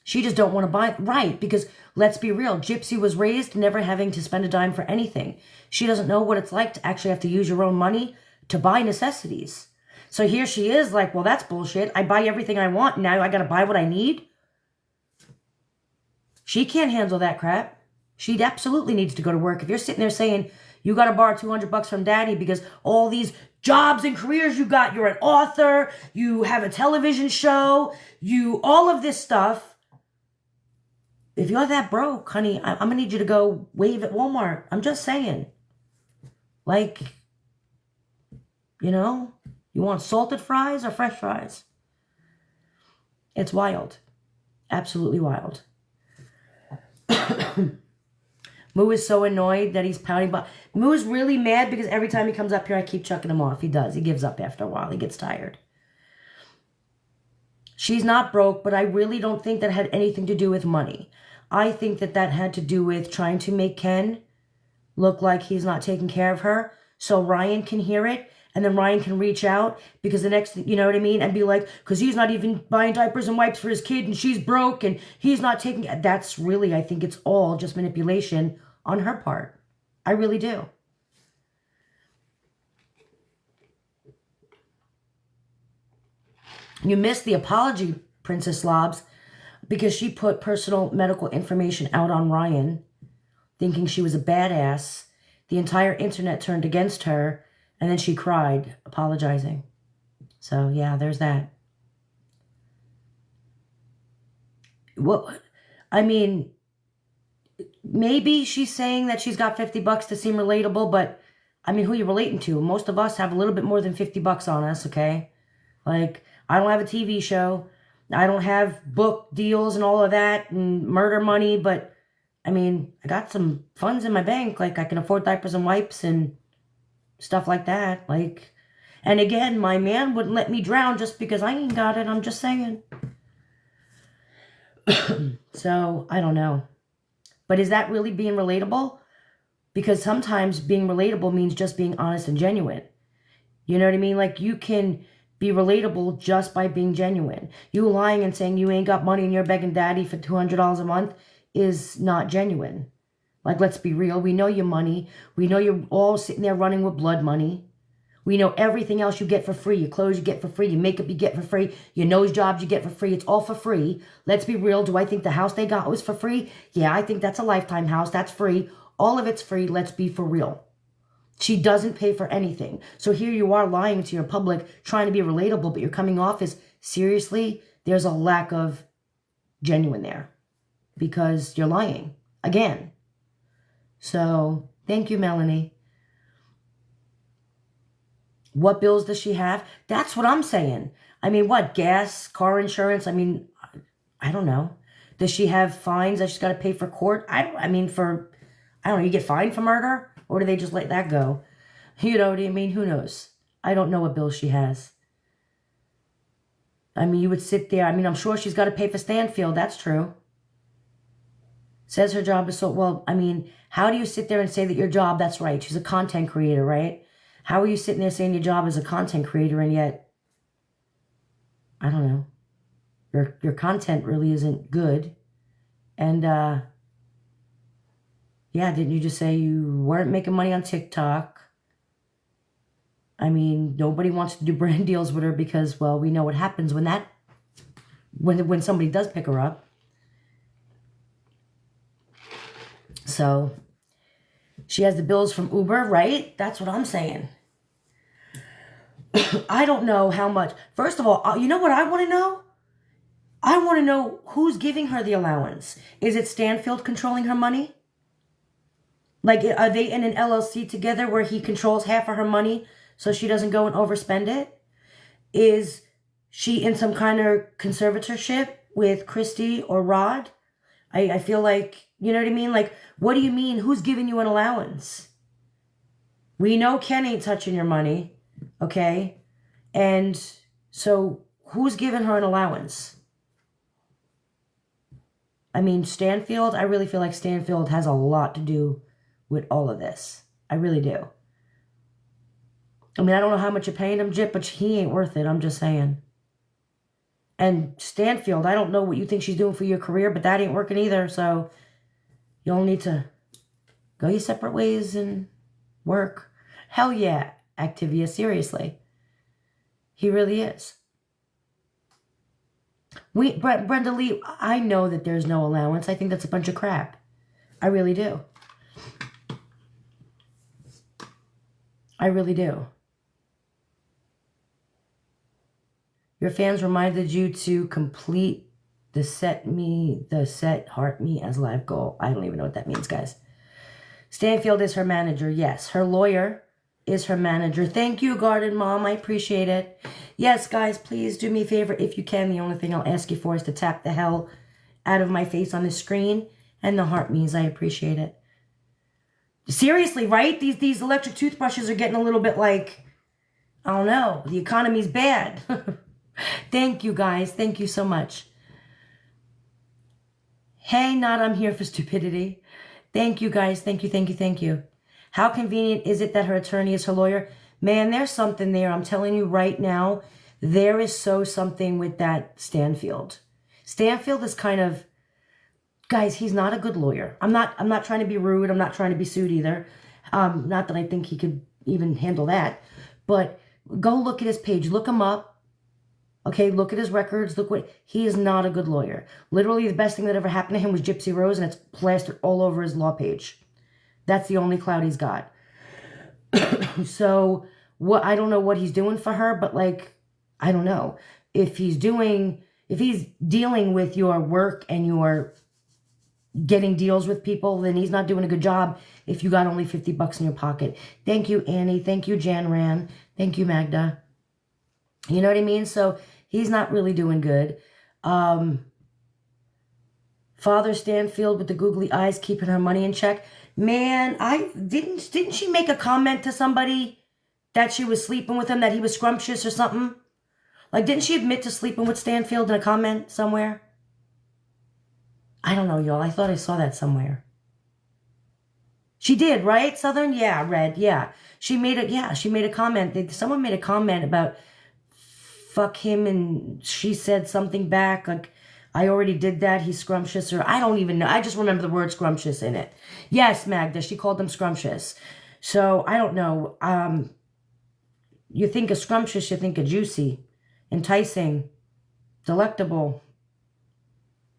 She just don't want to buy it. Right, because let's be real. Gypsy was raised never having to spend a dime for anything. She doesn't know what it's like to actually have to use your own money to buy necessities. So here she is like, well, that's bullshit. I buy everything I want. Now I got to buy what I need. She can't handle that crap. She absolutely needs to go to work. If you're sitting there saying, you got to borrow $200 from daddy because all these jobs and careers you got. You're an author. You have a television show. All of this stuff. If you're that broke, honey, I'm going to need you to go wave at Walmart. I'm just saying. Like, you know, you want salted fries or fresh fries? It's wild. Absolutely wild. Moo is so annoyed that he's pouting. But Moo is really mad because every time he comes up here, I keep chucking him off. He does. He gives up after a while. He gets tired. She's not broke, but I really don't think that had anything to do with money. I think that had to do with trying to make Ken look like he's not taking care of her so Ryan can hear it and then Ryan can reach out because the next, you know what I mean? And be like, because he's not even buying diapers and wipes for his kid and she's broke and he's not taking, that's really, I think it's all just manipulation on her part. I really do. You missed the apology, Princess Slobs, because she put personal medical information out on Ryan, thinking she was a badass. The entire internet turned against her, and then she cried, apologizing. So, yeah, there's that. Well, I mean, maybe she's saying that she's got $50 to seem relatable, but, I mean, who are you relating to? Most of us have a little bit more than $50 on us, okay? Like, I don't have a TV show. I don't have book deals and all of that and murder money, but I mean, I got some funds in my bank. Like I can afford diapers and wipes and stuff like that. Like, and again, my man wouldn't let me drown just because I ain't got it. I'm just saying. So I don't know. But is that really being relatable? Because sometimes being relatable means just being honest and genuine. You know what I mean? Like you can be relatable just by being genuine. You lying and saying you ain't got money and you're begging daddy for $200 a month is not genuine. Like, let's be real. We know your money. We know you're all sitting there running with blood money. We know everything else you get for free. Your clothes you get for free. Your makeup you get for free. Your nose jobs you get for free. It's all for free. Let's be real. Do I think the house they got was for free? Yeah, I think that's a lifetime house. That's free. All of it's free. Let's be for real. She doesn't pay for anything. So here you are lying to your public, trying to be relatable, but you're coming off as, seriously, there's a lack of genuine there. Because you're lying. Again. So, thank you, Melanie. What bills does she have? That's what I'm saying. I mean, what? Gas, car insurance? I mean, I don't know. Does she have fines that she's got to pay for court? I don't know, you get fined for murder? Or do they just let that go? You know what I mean? Who knows? I don't know what bills she has. I mean, you would sit there. I mean, I'm sure she's got to pay for Stanfield. That's true. Says her job is so... Well, I mean, how do you sit there and say that your job... That's right. She's a content creator, right? How are you sitting there saying your job is a content creator and yet... I don't know. Your content really isn't good. And, yeah, didn't you just say you weren't making money on TikTok? I mean, nobody wants to do brand deals with her because, well, we know what happens when somebody does pick her up. So, she has the bills from Uber, right? That's what I'm saying. I don't know how much. First of all, you know what I want to know? I want to know who's giving her the allowance. Is it Stanfield controlling her money? Like, are they in an LLC together where he controls half of her money so she doesn't go and overspend it? Is she in some kind of conservatorship with Christy or Rod? I feel like, you know what I mean? Like, what do you mean? Who's giving you an allowance? We know Ken ain't touching your money, okay? And so who's giving her an allowance? I mean, Stanfield, I really feel like Stanfield has a lot to do with all of this. I really do. I mean, I don't know how much you're paying him, Jip, but he ain't worth it. I'm just saying. And Stanfield, I don't know what you think she's doing for your career, but that ain't working either. So you'll need to go your separate ways and work. Hell yeah, Activia, seriously. He really is. Brenda Lee, I know that there's no allowance. I think that's a bunch of crap. I really do. I really do. Your fans reminded you to complete the set heart me as live goal. I don't even know what that means, guys. Stanfield is her manager. Yes, her lawyer is her manager. Thank you, Garden Mom. I appreciate it. Yes, guys, please do me a favor if you can. The only thing I'll ask you for is to tap the hell out of my face on the screen and the heart means. I appreciate it. Seriously, right? These electric toothbrushes are getting a little bit like, I don't know, the economy's bad. Thank you, guys. Thank you so much. Hey, not I'm here for stupidity. Thank you, guys. Thank you, thank you, thank you. How convenient is it that her attorney is her lawyer? Man, there's something there. I'm telling you right now, there is something with that Stanfield. Stanfield is kind of, guys, he's not a good lawyer. I'm not trying to be rude. I'm not trying to be sued either. Not that I think he could even handle that. But go look at his page. Look him up. Okay, look at his records. Look what, he is not a good lawyer. Literally, the best thing that ever happened to him was Gypsy Rose, and it's plastered all over his law page. That's the only clout he's got. So, I don't know what he's doing for her, but like, I don't know. If he's dealing with your work and your getting deals with people, then he's not doing a good job if you got only 50 bucks in your pocket. Thank you, Annie. Thank you, Jan Ran. Thank you, Magda. You know what I mean? So he's not really doing good. Father Stanfield with the googly eyes keeping her money in check. Man, didn't she make a comment to somebody that she was sleeping with him, that he was scrumptious or something? Like, didn't she admit to sleeping with Stanfield in a comment somewhere? I don't know, y'all. I thought I saw that somewhere. She did, right, Southern? Yeah, Red, yeah. She made a comment. Someone made a comment about fuck him, and she said something back, like, I already did that, he's scrumptious, or I don't even know. I just remember the word scrumptious in it. Yes, Magda, she called them scrumptious. So, I don't know. You think of scrumptious, you think of juicy, enticing, delectable.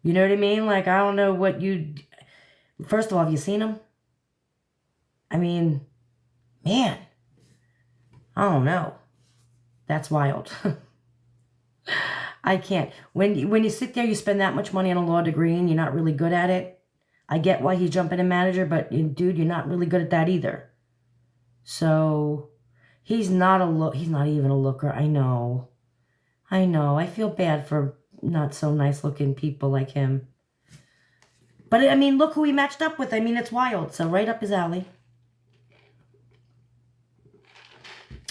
You know what I mean? Like, I don't know what you... First of all, have you seen him? I mean, man. I don't know. That's wild. I can't. When you sit there, you spend that much money on a law degree and you're not really good at it. I get why he's jumping in manager, but dude, you're not really good at that either. So, he's not even a looker. I know. I feel bad for not so nice looking people like him. But I mean, look who he matched up with. I mean, it's wild. So right up his alley.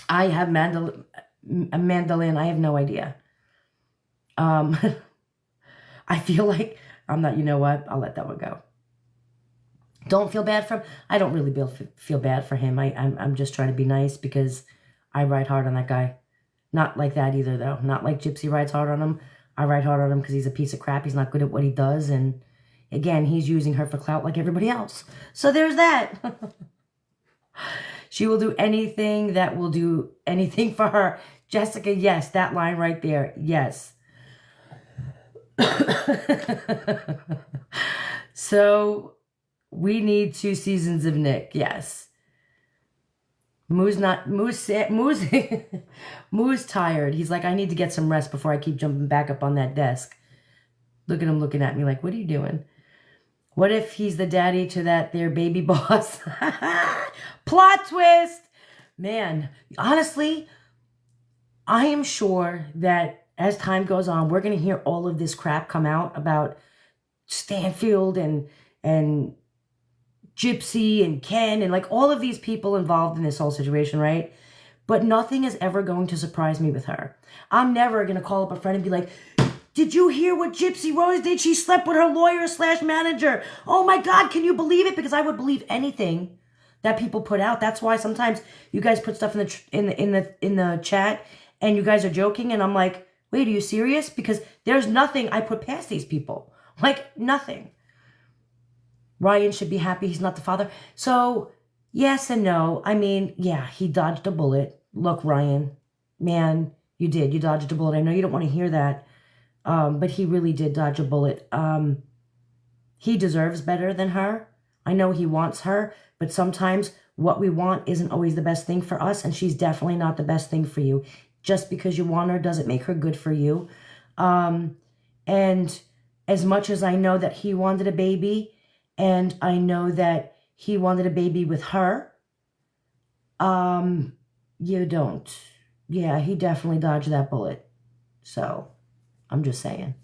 I have a mandolin. I have no idea. I feel like I'm not, you know what? I'll let that one go. Don't feel bad for him. I don't really feel bad for him. I'm just trying to be nice because I ride hard on that guy. Not like that either, though. Not like Gypsy rides hard on him. I ride hard on him because he's a piece of crap. He's not good at what he does. And again, he's using her for clout like everybody else. So there's that. She will do anything that will do anything for her. Jessica, yes, that line right there. Yes. So we need 2 seasons of Nick. Yes. Moo's tired. He's like, I need to get some rest before I keep jumping back up on that desk. Look at him looking at me like, what are you doing? What if he's the daddy to that their baby boss? Plot twist! Man, honestly, I am sure that as time goes on, we're going to hear all of this crap come out about Stanfield and Gypsy and Ken and like all of these people involved in this whole situation, right? But nothing is ever going to surprise me with her. I'm never going to call up a friend and be like, did you hear what Gypsy Rose did? She slept with her lawyer/manager. Oh my God, can you believe it? Because I would believe anything that people put out. That's why sometimes you guys put stuff in the chat and you guys are joking and I'm like, wait, are you serious? Because there's nothing I put past these people. Like nothing. Ryan should be happy he's not the father. So, yes and no. I mean, yeah, he dodged a bullet. Look, Ryan, man, you did. You dodged a bullet. I know you don't want to hear that, but he really did dodge a bullet. He deserves better than her. I know he wants her, but sometimes what we want isn't always the best thing for us, and she's definitely not the best thing for you. Just because you want her doesn't make her good for you. And as much as I know that he wanted a baby, and I know that he wanted a baby with her, you don't. Yeah, he definitely dodged that bullet. So, I'm just saying.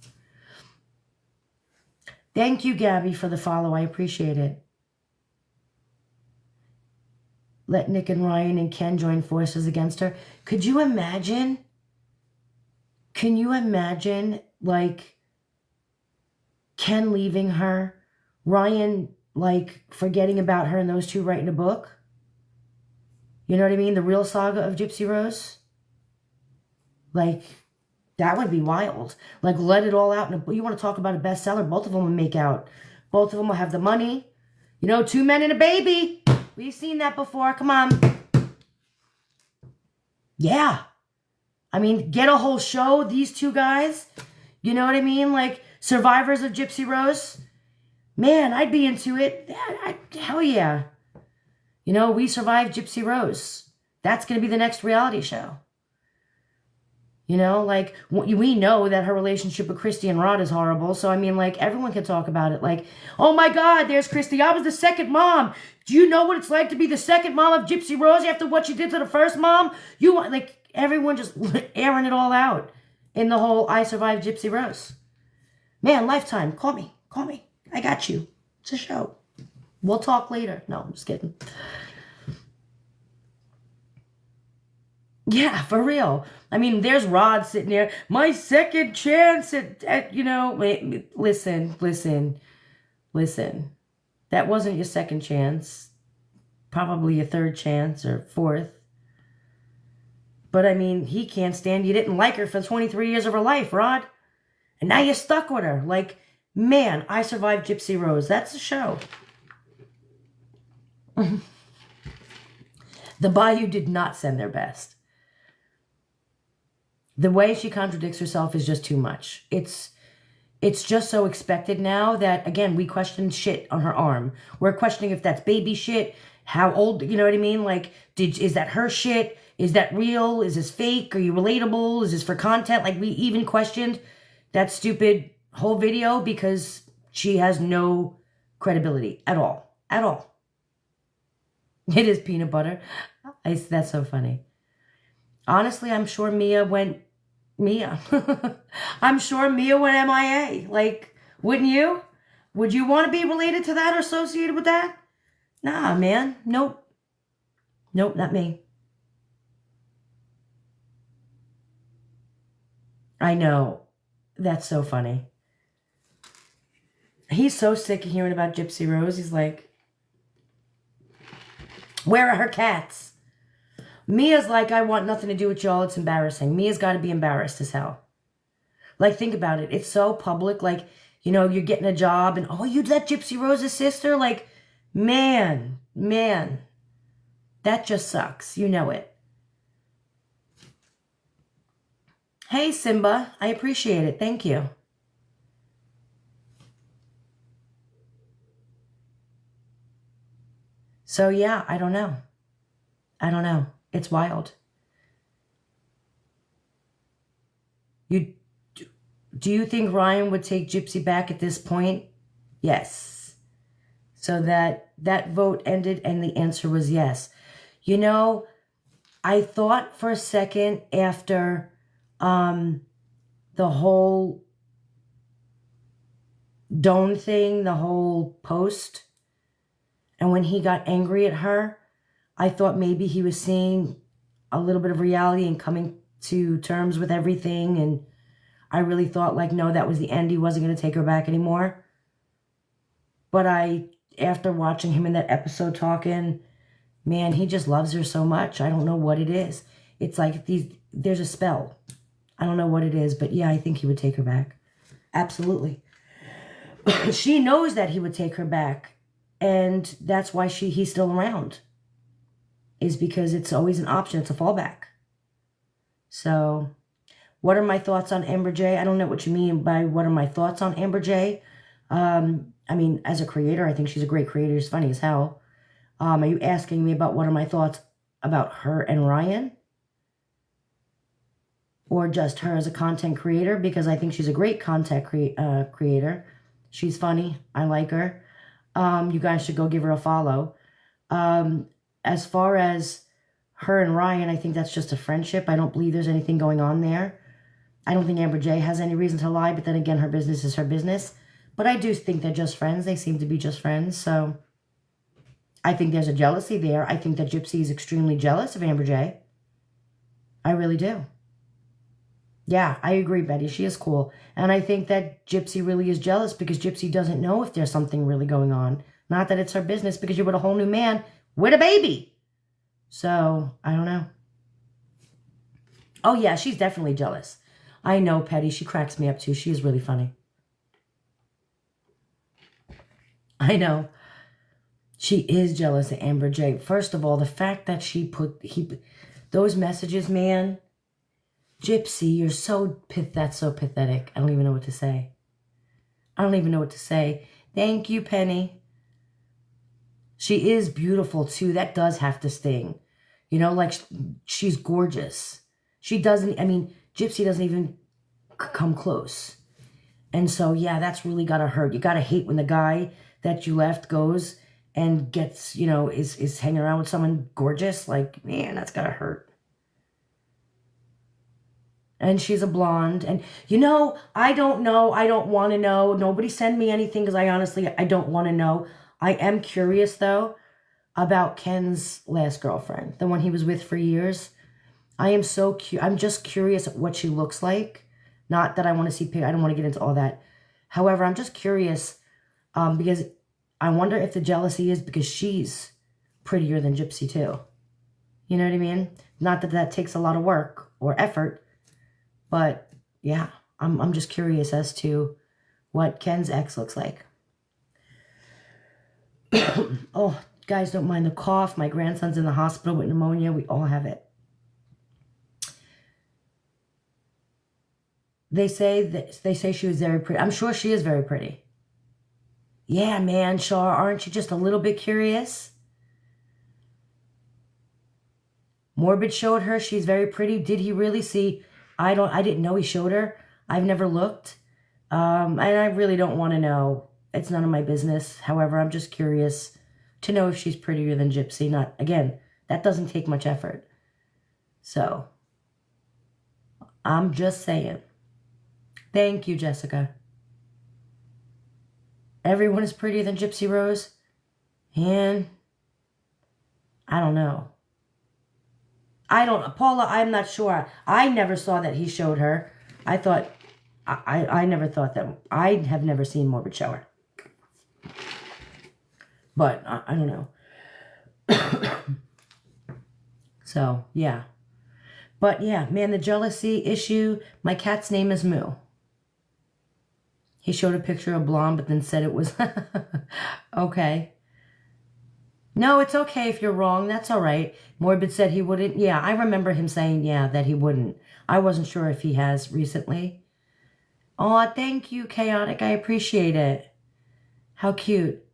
Thank you, Gabby, for the follow. I appreciate it. Let Nick and Ryan and Ken join forces against her. Could you imagine? Can you imagine, like, Ken leaving her, Ryan, like, forgetting about her, and those two writing a book? You know what I mean? The real saga of Gypsy Rose? Like, that would be wild. Like, let it all out. You want to talk about a bestseller? Both of them will make out. Both of them will have the money. You know, 2 men and a baby. We've seen that before. Come on. Yeah. I mean, get a whole show, these two guys. You know what I mean? Like, survivors of Gypsy Rose. Man, I'd be into it. Hell yeah. You know, we survived Gypsy Rose. That's going to be the next reality show. You know, like, we know that her relationship with Christy and Rod is horrible. So, I mean, like, everyone can talk about it. Like, oh my God, there's Christy. I was the second mom. Do you know what it's like to be the second mom of Gypsy Rose after what you did to the first mom? You want, like, everyone just airing it all out in the whole I Survived Gypsy Rose. Man, Lifetime, call me. Call me. I got you. It's a show. We'll talk later. No, I'm just kidding. Yeah, for real. I mean, there's Rod sitting there. My second chance at you know, listen. That wasn't your second chance. Probably your third chance or fourth. But I mean, he can't stand you didn't like her for 23 years of her life, Rod. And now you're stuck with her. Like, man, I Survived Gypsy Rose. That's the show. The Bayou did not send their best. The way she contradicts herself is just too much. It's just so expected now that, again, we question shit on her arm. We're questioning if that's baby shit, how old, you know what I mean? Like, is that her shit? Is that real? Is this fake? Are you relatable? Is this for content? Like, we even questioned that stupid whole video because she has no credibility at all. At all. It is peanut butter. That's so funny. Honestly, I'm sure Mia went I'm sure Mia went MIA. Like, wouldn't you? Would you want to be related to that or associated with that? Nah, man. Nope. Nope, not me. I know. That's so funny. He's so sick of hearing about Gypsy Rose. He's like, where are her cats? Mia's like, I want nothing to do with y'all. It's embarrassing. Mia's got to be embarrassed as hell. Like, think about it. It's so public. Like, you know, you're getting a job and, oh, you that Gypsy Rose's sister? Like, man. That just sucks. You know it. Hey, Simba. I appreciate it. Thank you. So, yeah, I don't know. It's wild. Do you think Ryan would take Gypsy back at this point? Yes. So that vote ended and the answer was yes. You know, I thought for a second after the whole Doan thing, the whole post, and when he got angry at her, I thought maybe he was seeing a little bit of reality and coming to terms with everything. And I really thought, like, no, that was the end. He wasn't going to take her back anymore. But after watching him in that episode talking, man, he just loves her so much. I don't know what it is. It's like there's a spell. I don't know what it is, but yeah, I think he would take her back. Absolutely. She knows that he would take her back. And that's why he's still around. Is because it's always an option. It's a fallback. So, what are my thoughts on Amber J? I don't know what you mean by what are my thoughts on Amber J. I mean, as a creator, I think she's a great creator. She's funny as hell. Are you asking me about what are my thoughts about her and Ryan? or just her as a content creator, because I think she's a great content creator. She's funny. I like her. You guys should go give her a follow. As far as her and Ryan, I think that's just a friendship. I don't believe there's anything going on there. I don't think Amber J has any reason to lie, but then again, her business is her business. But I do think they're just friends. They seem to be just friends, so I think there's a jealousy there. I think that Gypsy is extremely jealous of Amber J. I really do. Yeah, I agree, Betty. She is cool. And I think that Gypsy really is jealous because Gypsy doesn't know if there's something really going on. Not that it's her business, because you're with a whole new man with a baby. So, I don't know. Oh, yeah, she's definitely jealous. I know, Petty. She cracks me up, too. She is really funny. I know. She is jealous of Amber J. First of all, the fact that those messages, man. Gypsy, you're that's so pathetic. I don't even know what to say. I don't even know what to say. Thank you, Penny. She is beautiful, too. That does have to sting. You know, like, she's gorgeous. She doesn't, I mean, Gypsy doesn't even come close. And so, yeah, that's really got to hurt. You got to hate when the guy that you left goes and gets, you know, is hanging around with someone gorgeous. Like, man, that's got to hurt. And she's a blonde. And, you know, I don't know. I don't want to know. Nobody send me anything because I don't want to know. I am curious, though, about Ken's last girlfriend, the one he was with for years. I am so I'm just curious what she looks like. Not that I want to see pictures. I don't want to get into all that. However, I'm just curious because I wonder if the jealousy is because she's prettier than Gypsy, too. You know what I mean? Not that that takes a lot of work or effort. But, yeah, I'm just curious as to what Ken's ex looks like. Oh, guys, don't mind the cough. My grandson's in the hospital with pneumonia. We all have it. They say she was very pretty. I'm sure she is very pretty. Yeah, man, Char, aren't you just a little bit curious? Morbid showed her she's very pretty. Did he really see? I didn't know he showed her. I've never looked. And I really don't want to know. It's none of my business. However, I'm just curious to know if she's prettier than Gypsy. Again, that doesn't take much effort. So, I'm just saying. Thank you, Jessica. Everyone is prettier than Gypsy Rose. And I don't know. Paula, I'm not sure. I never saw that he showed her. I never thought that. I have never seen Morbid show her. But, I don't know. So, yeah. But, yeah, man, the jealousy issue. My cat's name is Moo. He showed a picture of blonde, but then said it was... Okay. No, it's okay if you're wrong. That's all right. Morbid said he wouldn't. Yeah, I remember him saying, yeah, that he wouldn't. I wasn't sure if he has recently. Oh, thank you, Chaotic. I appreciate it. How cute.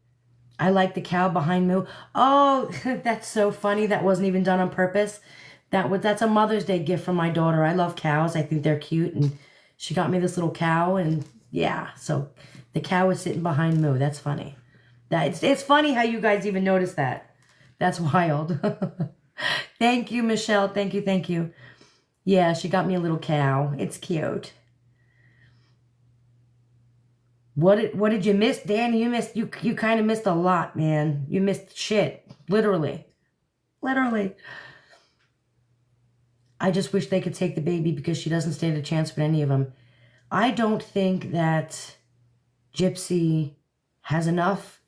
I like the cow behind Moo. Oh, that's so funny. That wasn't even done on purpose. That's a Mother's Day gift from my daughter. I love cows. I think they're cute. And she got me this little cow. And yeah, so the cow is sitting behind Moo. That's funny. It's funny how you guys even notice that. That's wild. Thank you, Michelle. Thank you. Yeah, she got me a little cow. It's cute. What did you miss, Danny? You kind of missed a lot, man. You missed shit. Literally. I just wish they could take the baby because she doesn't stand a chance with any of them. I don't think that Gypsy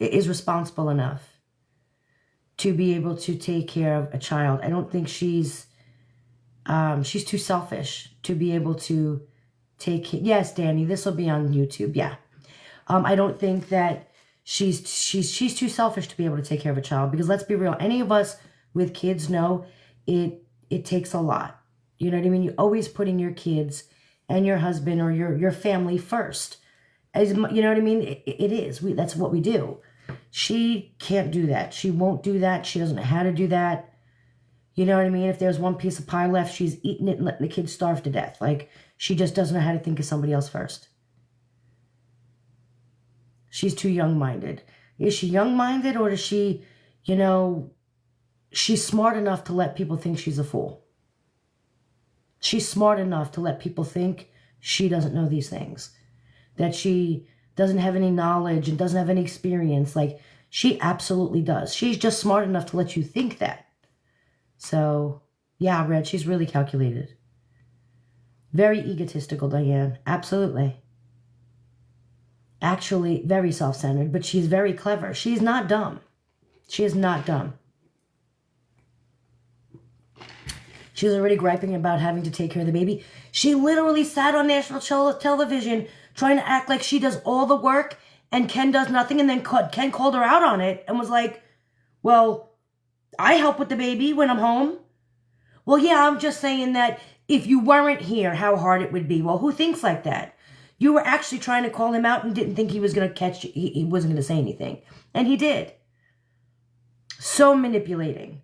is responsible enough to be able to take care of a child. I don't think she's too selfish to be able to take. Yes, Danny, this will be on YouTube. Yeah. I don't think that she's too selfish to be able to take care of a child, because let's be real. Any of us with kids know it takes a lot. You know what I mean? You're always putting your kids and your husband or your family first. You know what I mean? It is. That's what we do. She can't do that. She won't do that. She doesn't know how to do that. You know what I mean? If there's one piece of pie left, she's eating it and letting the kids starve to death. Like, she just doesn't know how to think of somebody else first. She's too young-minded. Is she young-minded, or does she, you know, she's smart enough to let people think she's a fool. She's smart enough to let people think she doesn't know these things, that she doesn't have any knowledge and doesn't have any experience. Like, she absolutely does. She's just smart enough to let you think that. So, yeah, Red, she's really calculated. Very egotistical, Diane. Absolutely. Actually, very self-centered, but she's very clever. She's not dumb. She is not dumb. She was already griping about having to take care of the baby. She literally sat on national television trying to act like she does all the work and Ken does nothing, and then Ken called her out on it and was like, well, I help with the baby when I'm home. Well, yeah, I'm just saying that if you weren't here, how hard it would be. Well, who thinks like that? You were actually trying to call him out and didn't think he was going to catch you. He wasn't going to say anything. And he did. So manipulating.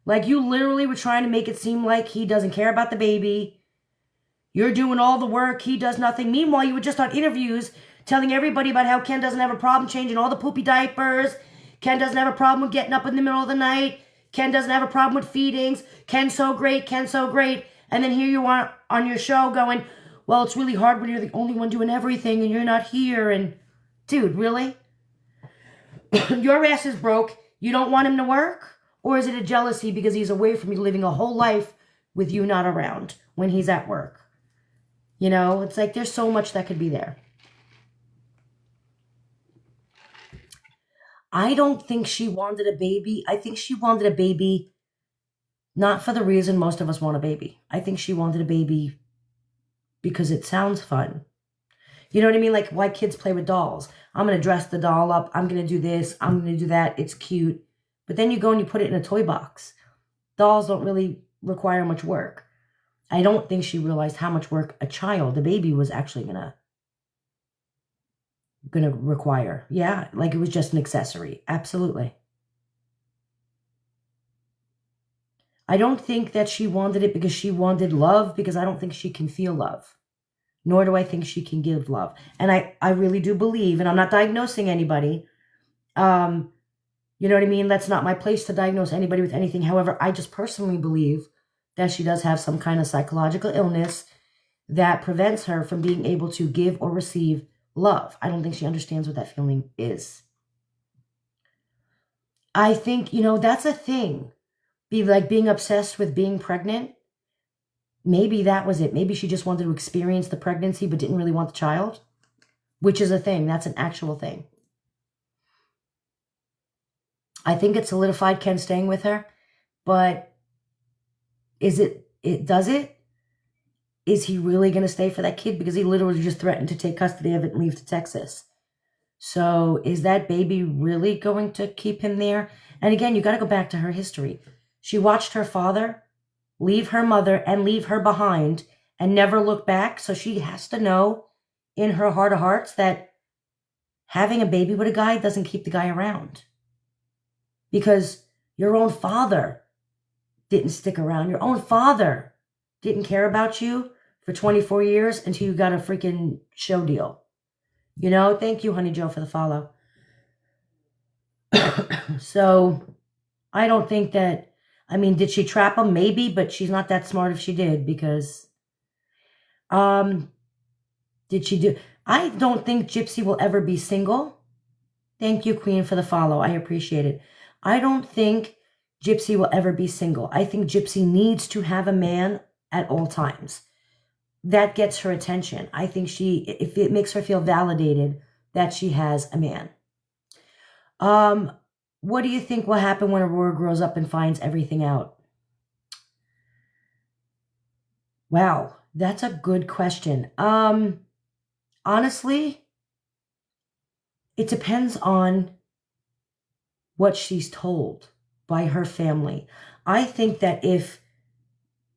Like, you literally were trying to make it seem like he doesn't care about the baby. You're doing all the work. He does nothing. Meanwhile, you were just on interviews telling everybody about how Ken doesn't have a problem changing all the poopy diapers. Ken doesn't have a problem with getting up in the middle of the night. Ken doesn't have a problem with feedings. Ken's so great. Ken's so great. And then here you are on your show going, well, it's really hard when you're the only one doing everything and you're not here. And, dude, really? Your ass is broke. You don't want him to work? Or is it a jealousy because he's away from you, living a whole life with you not around when he's at work? You know, it's like there's so much that could be there. I don't think she wanted a baby. I think she wanted a baby not for the reason most of us want a baby. I think she wanted a baby because it sounds fun. You know what I mean? Like why kids play with dolls. I'm going to dress the doll up. I'm going to do this. I'm going to do that. It's cute. But then you go and you put it in a toy box. Dolls don't really require much work. I don't think she realized how much work a child, a baby, was actually gonna require. Yeah, like it was just an accessory. Absolutely. I don't think that she wanted it because she wanted love, because I don't think she can feel love. Nor do I think she can give love. And I really do believe, and I'm not diagnosing anybody. You know what I mean? That's not my place to diagnose anybody with anything. However, I just personally believe that she does have some kind of psychological illness that prevents her from being able to give or receive love. I don't think she understands what that feeling is. I think, you know, that's a thing. Be like being obsessed with being pregnant. Maybe that was it. Maybe she just wanted to experience the pregnancy but didn't really want the child, which is a thing. That's an actual thing. I think it solidified Ken staying with her, but does it? Is he really going to stay for that kid? Because he literally just threatened to take custody of it and leave to Texas. So is that baby really going to keep him there? And again, you got to go back to her history. She watched her father leave her mother and leave her behind and never look back. So she has to know in her heart of hearts that having a baby with a guy doesn't keep the guy around. Because your own father didn't stick around. Your own father didn't care about you for 24 years until you got a freaking show deal. You know, thank you, Honey Joe, for the follow. So I don't think that, I mean, did she trap him? Maybe, but she's not that smart if she did, because did she do, I don't think Gypsy will ever be single. Thank you, Queen, for the follow. I appreciate it. I don't think Gypsy will ever be single. I think Gypsy needs to have a man at all times. That gets her attention. I think if it makes her feel validated that she has a man. What do you think will happen when Aurora grows up and finds everything out? Wow, that's a good question. Honestly, it depends on what she's told by her family. I think that if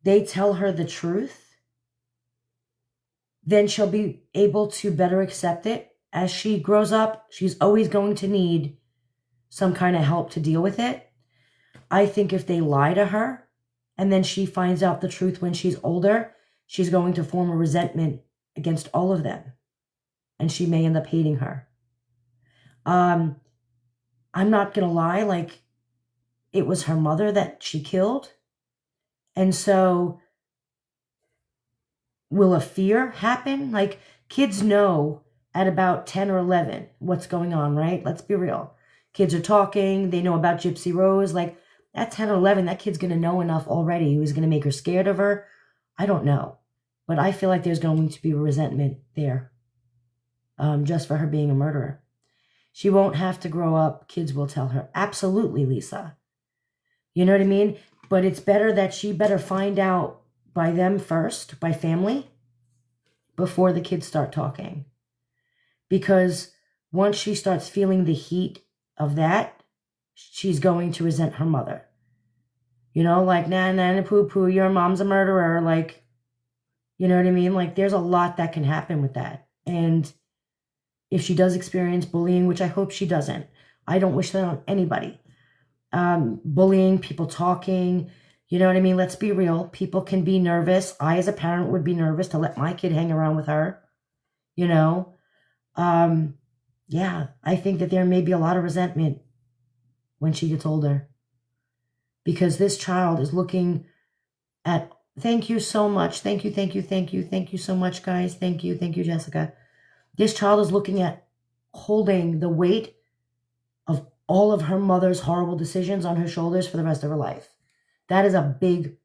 they tell her the truth, then she'll be able to better accept it. As she grows up, she's always going to need some kind of help to deal with it. I think if they lie to her, and then she finds out the truth when she's older, she's going to form a resentment against all of them. And she may end up hating her. I'm not going to lie, like, it was her mother that she killed. And so will a fear happen? Like, kids know at about 10 or 11 what's going on, right? Let's be real. Kids are talking. They know about Gypsy Rose. Like, at 10 or 11, that kid's going to know enough already. Who's going to make her scared of her? I don't know. But I feel like there's going to be resentment there, just for her being a murderer. She won't have to grow up. Kids will tell her. Absolutely, Lisa. You know what I mean? But it's better that she better find out by them first, by family, before the kids start talking. Because once she starts feeling the heat of that, she's going to resent her mother. You know, like, nah, poo, your mom's a murderer. Like, you know what I mean? Like, there's a lot that can happen with that. And if she does experience bullying, which I hope she doesn't, I don't wish that on anybody. Bullying, people talking, you know what I mean? Let's be real. People can be nervous. I, as a parent, would be nervous to let my kid hang around with her, you know? Yeah, I think that there may be a lot of resentment when she gets older. Because this child is looking at, thank you so much. Thank you. Thank you so much, guys. Thank you, Jessica. This child is looking at holding the weight of all of her mother's horrible decisions on her shoulders for the rest of her life. That is a big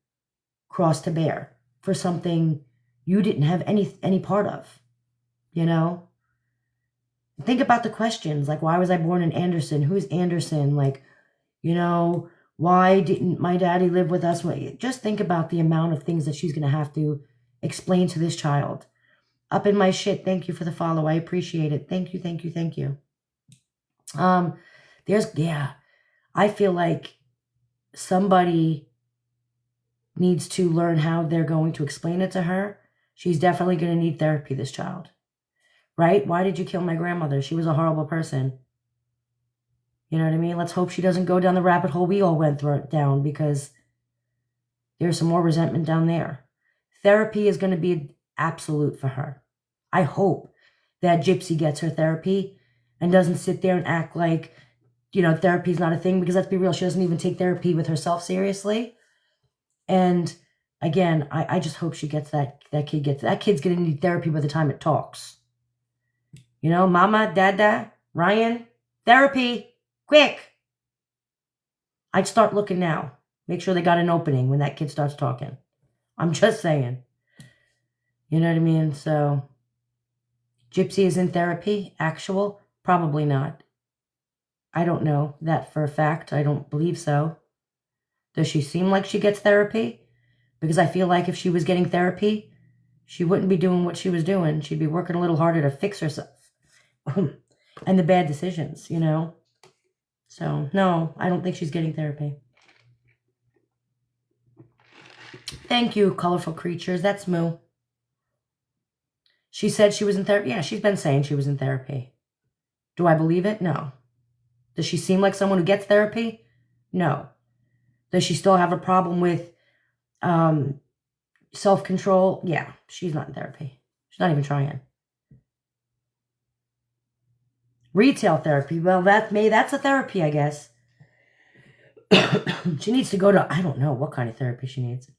cross to bear for something you didn't have any part of, you know? Think about the questions, like, why was I born in Anderson? Who's Anderson? Like, you know, why didn't my daddy live with us? Just think about the amount of things that she's going to have to explain to this child. Up in my shit, thank you for the follow. I appreciate it. Thank you. I feel like somebody needs to learn how they're going to explain it to her. She's definitely going to need therapy, this child. Right? Why did you kill my grandmother? She was a horrible person. You know what I mean? Let's hope she doesn't go down the rabbit hole we all went down, because there's some more resentment down there. Therapy is going to be absolute for her. I hope that Gypsy gets her therapy and doesn't sit there and act like, you know, therapy is not a thing, because let's be real, she doesn't even take therapy with herself seriously. And again, I just hope she gets that kid's going to need therapy by the time it talks. You know, mama, dada, Ryan, therapy, quick. I'd start looking now. Make sure they got an opening when that kid starts talking. I'm just saying. You know what I mean? So, Gypsy is in therapy, actual? Probably not. I don't know that for a fact. I don't believe so. Does she seem like she gets therapy? Because I feel like if she was getting therapy, she wouldn't be doing what she was doing. She'd be working a little harder to fix herself. And the bad decisions, you know? So, no, I don't think she's getting therapy. Thank you, colorful creatures. That's Moo. She said she was in therapy. Yeah, she's been saying she was in therapy. Do I believe it? No. Does she seem like someone who gets therapy? No. Does she still have a problem with self-control? Yeah, she's not in therapy. She's not even trying. Retail therapy. Well, that's a therapy, I guess. She needs to go to, I don't know what kind of therapy she needs.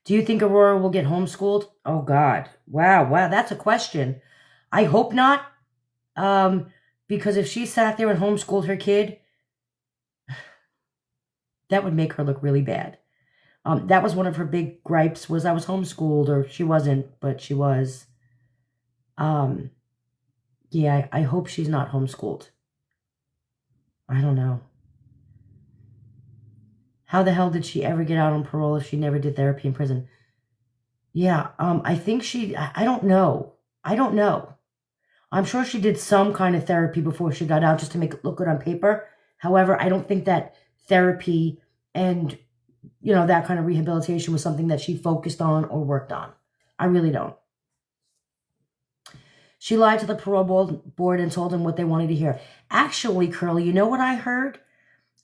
Do you think Aurora will get homeschooled? Oh, God. Wow, that's a question. I hope not. Because if she sat there and homeschooled her kid, that would make her look really bad. That was one of her big gripes, was I was homeschooled, or she wasn't, but she was. Yeah, I hope she's not homeschooled. I don't know. How the hell did she ever get out on parole if she never did therapy in prison? Yeah, I think I don't know. I'm sure she did some kind of therapy before she got out just to make it look good on paper. However, I don't think that therapy and, you know, that kind of rehabilitation was something that she focused on or worked on. I really don't. She lied to the parole board and told them what they wanted to hear. Actually, Curly, you know what I heard?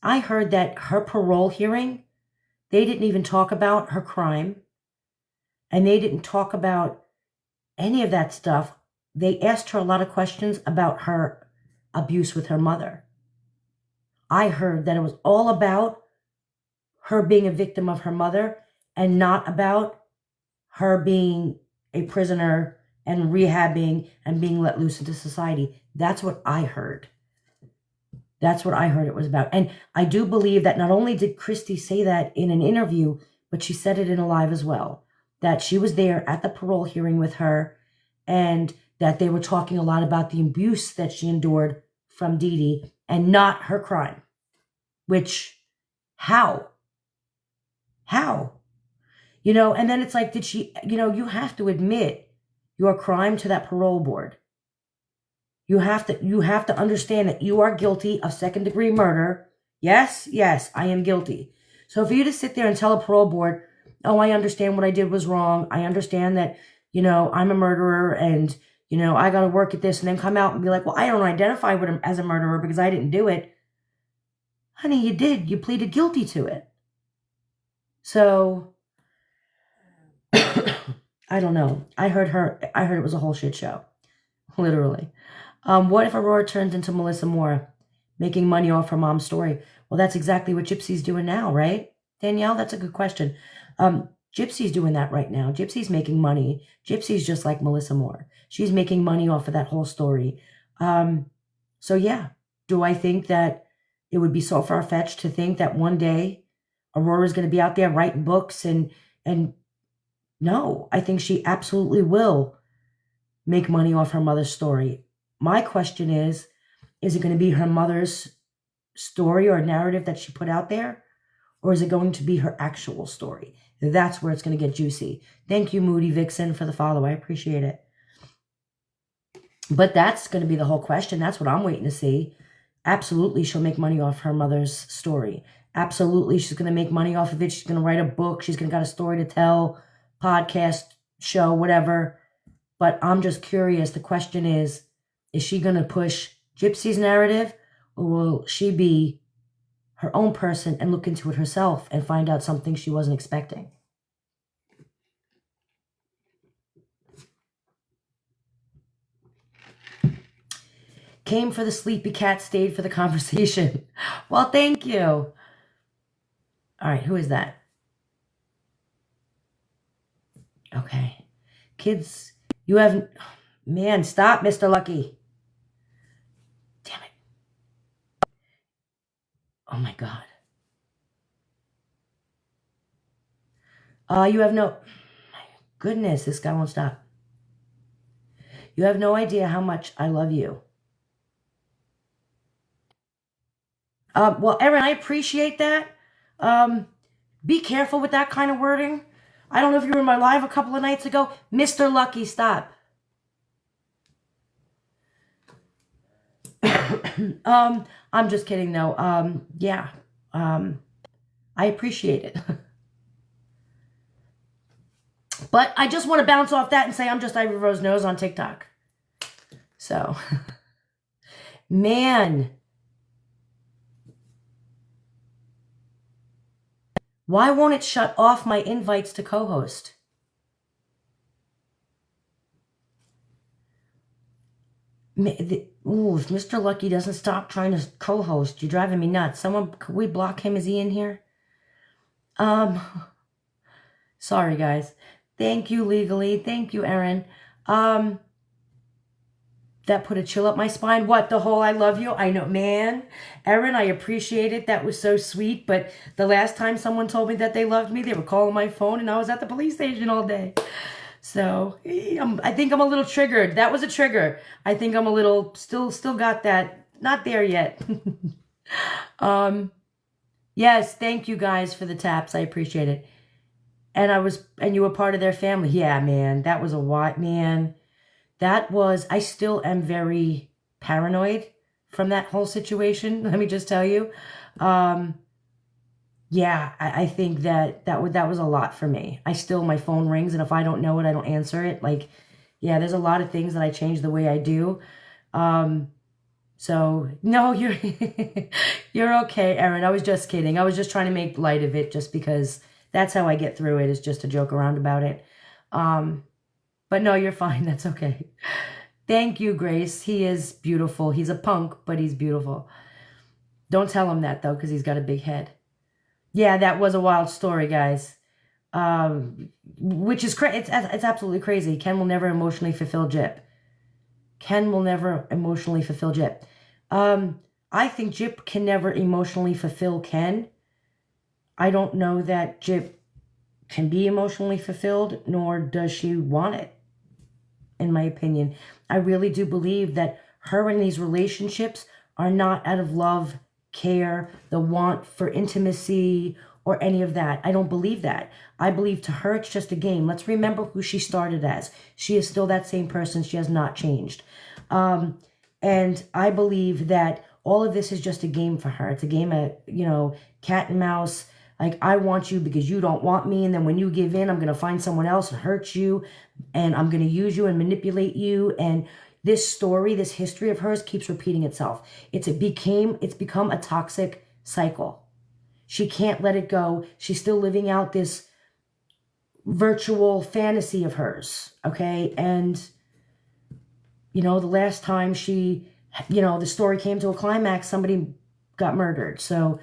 I heard that her parole hearing, They didn't even talk about her crime. And they didn't talk about any of that stuff. They asked her a lot of questions about her abuse with her mother. I heard that it was all about her being a victim of her mother and not about her being a prisoner and rehabbing and being let loose into society. That's what I heard. That's what I heard it was about. And I do believe that not only did Christy say that in an interview, but she said it in a live as well, that she was there at the parole hearing with her and that they were talking a lot about the abuse that she endured from Dee Dee and not her crime. Which, how? You know, and then it's like, did she, you know, you have to admit your crime to that parole board. You have to understand that you are guilty of second-degree murder. Yes, I am guilty. So for you to sit there and tell a parole board, oh, I understand what I did was wrong. I understand that, you know, I'm a murderer and, you know, I got to work at this, and then come out and be like, well, I don't identify with him as a murderer because I didn't do it. Honey, you did. You pleaded guilty to it. So, I don't know. I heard it was a whole shit show. Literally. What if Aurora turns into Melissa Moore, making money off her mom's story? Well, that's exactly what Gypsy's doing now, right? Danielle, that's a good question. Gypsy's doing that right now. Gypsy's making money. Gypsy's just like Melissa Moore. She's making money off of that whole story. So yeah, do I think that it would be so far-fetched to think that one day Aurora's going to be out there writing books and no, I think she absolutely will make money off her mother's story. My question is it going to be her mother's story or narrative that she put out there? Or is it going to be her actual story? That's where it's going to get juicy. Thank you, Moody Vixen, for the follow. I appreciate it. But that's going to be the whole question. That's what I'm waiting to see. Absolutely, she'll make money off her mother's story. Absolutely, she's going to make money off of it. She's going to write a book. She's going to got a story to tell, podcast, show, whatever. But I'm just curious. The question is she going to push Gypsy's narrative, or will she be her own person and look into it herself and find out something she wasn't expecting? Came for the sleepy cat, stayed for the conversation. Well, thank you. All right, who is that? Okay. Kids, you haven't... Man, stop, Mr. Lucky. Damn it. Oh, my God. You have no... My goodness, this guy won't stop. You have no idea how much I love you. Well, Erin, I appreciate that. Be careful with that kind of wording. I don't know if you were in my live a couple of nights ago. Mr. Lucky, stop. I'm just kidding, though. Yeah. I appreciate it. But I just want to bounce off that and say I'm just Ivory Rose Nose on TikTok. So, man. Why won't it shut off my invites to co-host? Ooh, if Mr. Lucky doesn't stop trying to co-host, you're driving me nuts. Someone, could we block him? Is he in here? Sorry, guys. Thank you, Legally. Thank you, Erin. That put a chill up my spine. What, the whole I love you? I know, man. Erin, I appreciate it. That was so sweet. But the last time someone told me that they loved me, they were calling my phone and I was at the police station all day. So I think I'm a little triggered. That was a trigger. I think I'm a little, still got that. Not there yet. Yes, thank you guys for the taps. I appreciate it. And you were part of their family. Yeah, man. That was a what, man. I still am very paranoid from that whole situation. Let me just tell you. Yeah, I think that was a lot for me. My phone rings, and if I don't know it, I don't answer it. Like, yeah, there's a lot of things that I change the way I do. So, no, you're you're okay, Erin. I was just kidding. I was just trying to make light of it just because that's how I get through it, is just to joke around about it. But no, you're fine. That's okay. Thank you, Grace. He is beautiful. He's a punk, but he's beautiful. Don't tell him that, though, because he's got a big head. Yeah, that was a wild story, guys. Which is crazy. It's absolutely crazy. Ken will never emotionally fulfill Gyp. Ken will never emotionally fulfill Gyp. I think Gyp can never emotionally fulfill Ken. I don't know that Gyp can be emotionally fulfilled, nor does she want it, in my opinion. I really do believe that her and these relationships are not out of love, care, the want for intimacy, or any of that. I don't believe that. I believe to her it's just a game. Let's remember who she started as. She is still that same person. She has not changed. And I believe that all of this is just a game for her. It's a game of, cat and mouse. Like, I want you because you don't want me. And then when you give in, I'm going to find someone else and hurt you. And I'm going to use you and manipulate you. And this story, this history of hers keeps repeating itself. It's become a toxic cycle. She can't let it go. She's still living out this virtual fantasy of hers. Okay. And, the last time the story came to a climax, somebody got murdered. So,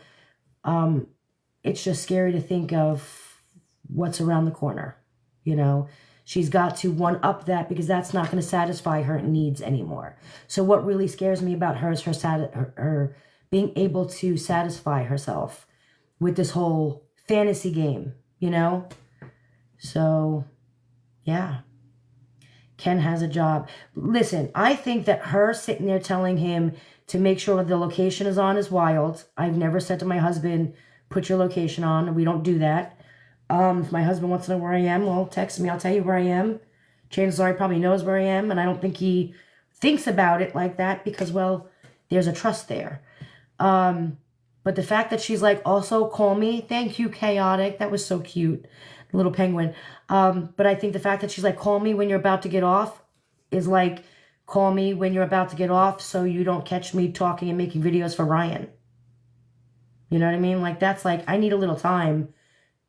it's just scary to think of what's around the corner. She's got to one up that, because that's not going to satisfy her needs anymore. So what really scares me about her is her being able to satisfy herself with this whole fantasy game, So, yeah. Ken has a job. Listen, I think that her sitting there telling him to make sure the location is on is wild. I've never said to my husband, put your location on. We don't do that. If my husband wants to know where I am, well, text me. I'll tell you where I am. Chances are he probably knows where I am, and I don't think he thinks about it like that because, well, there's a trust there. But the fact that she's like, also call me. Thank you, Chaotic. That was so cute. Little penguin. But I think the fact that she's like, call me when you're about to get off is like, call me when you're about to get off so you don't catch me talking and making videos for Ryan. You know what I mean? Like, that's like, I need a little time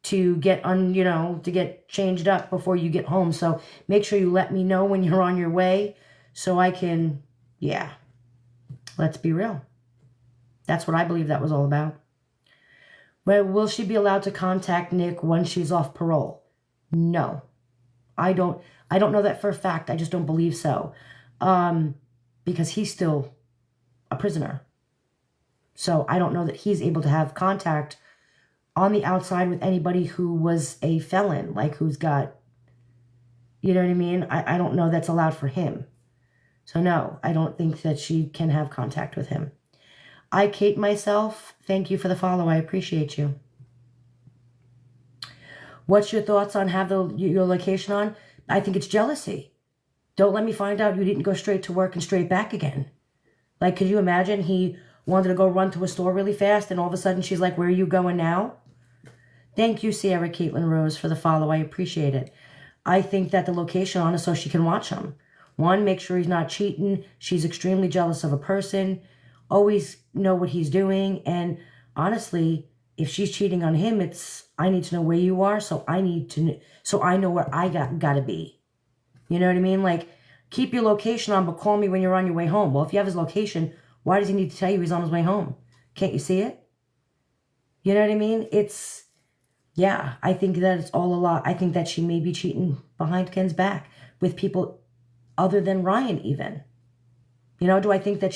to get to get changed up before you get home. So make sure you let me know when you're on your way so I can, let's be real. That's what I believe that was all about. Well, will she be allowed to contact Nick once she's off parole? No. I don't know that for a fact. I just don't believe so. Because he's still a prisoner. So I don't know that he's able to have contact on the outside with anybody who was a felon, like who's got, you know what I mean? I don't know that's allowed for him. So no, I don't think that she can have contact with him. I, Kate myself, thank you for the follow. I appreciate you. What's your thoughts on have your location on? I think it's jealousy. Don't let me find out you didn't go straight to work and straight back again. Like, could you imagine he wanted to go run to a store really fast and all of a sudden she's like, where are you going now? Thank you, Sierra Caitlin Rose, for the follow. I appreciate it. I think that the location on is so she can watch him. One, make sure he's not cheating. She's extremely jealous of a person. Always know what he's doing. And honestly, if she's cheating on him, I need to know where you are. So I know where I gotta be. You know what I mean? Like, keep your location on, but call me when you're on your way home. Well, if you have his location, why does he need to tell you he's on his way home? Can't you see it? You know what I mean? I think that it's all a lot. I think that she may be cheating behind Ken's back with people other than Ryan even. Do I think that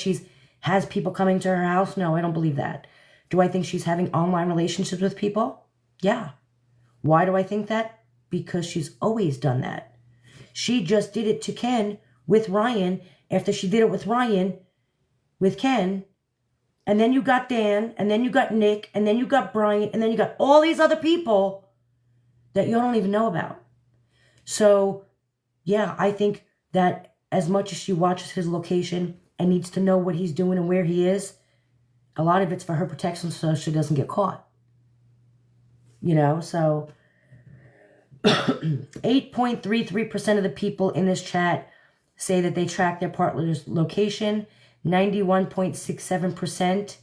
has people coming to her house? No, I don't believe that. Do I think she's having online relationships with people? Yeah. Why do I think that? Because she's always done that. She just did it to Ken with Ryan after she did it with Ryan with Ken. And then you got Dan, and then you got Nick, and then you got Brian, and then you got all these other people that you don't even know about. So, yeah, I think that as much as she watches his location and needs to know what he's doing and where he is, a lot of it's for her protection so she doesn't get caught. So 8.33% of the people in this chat say that they track their partner's location. 91.67%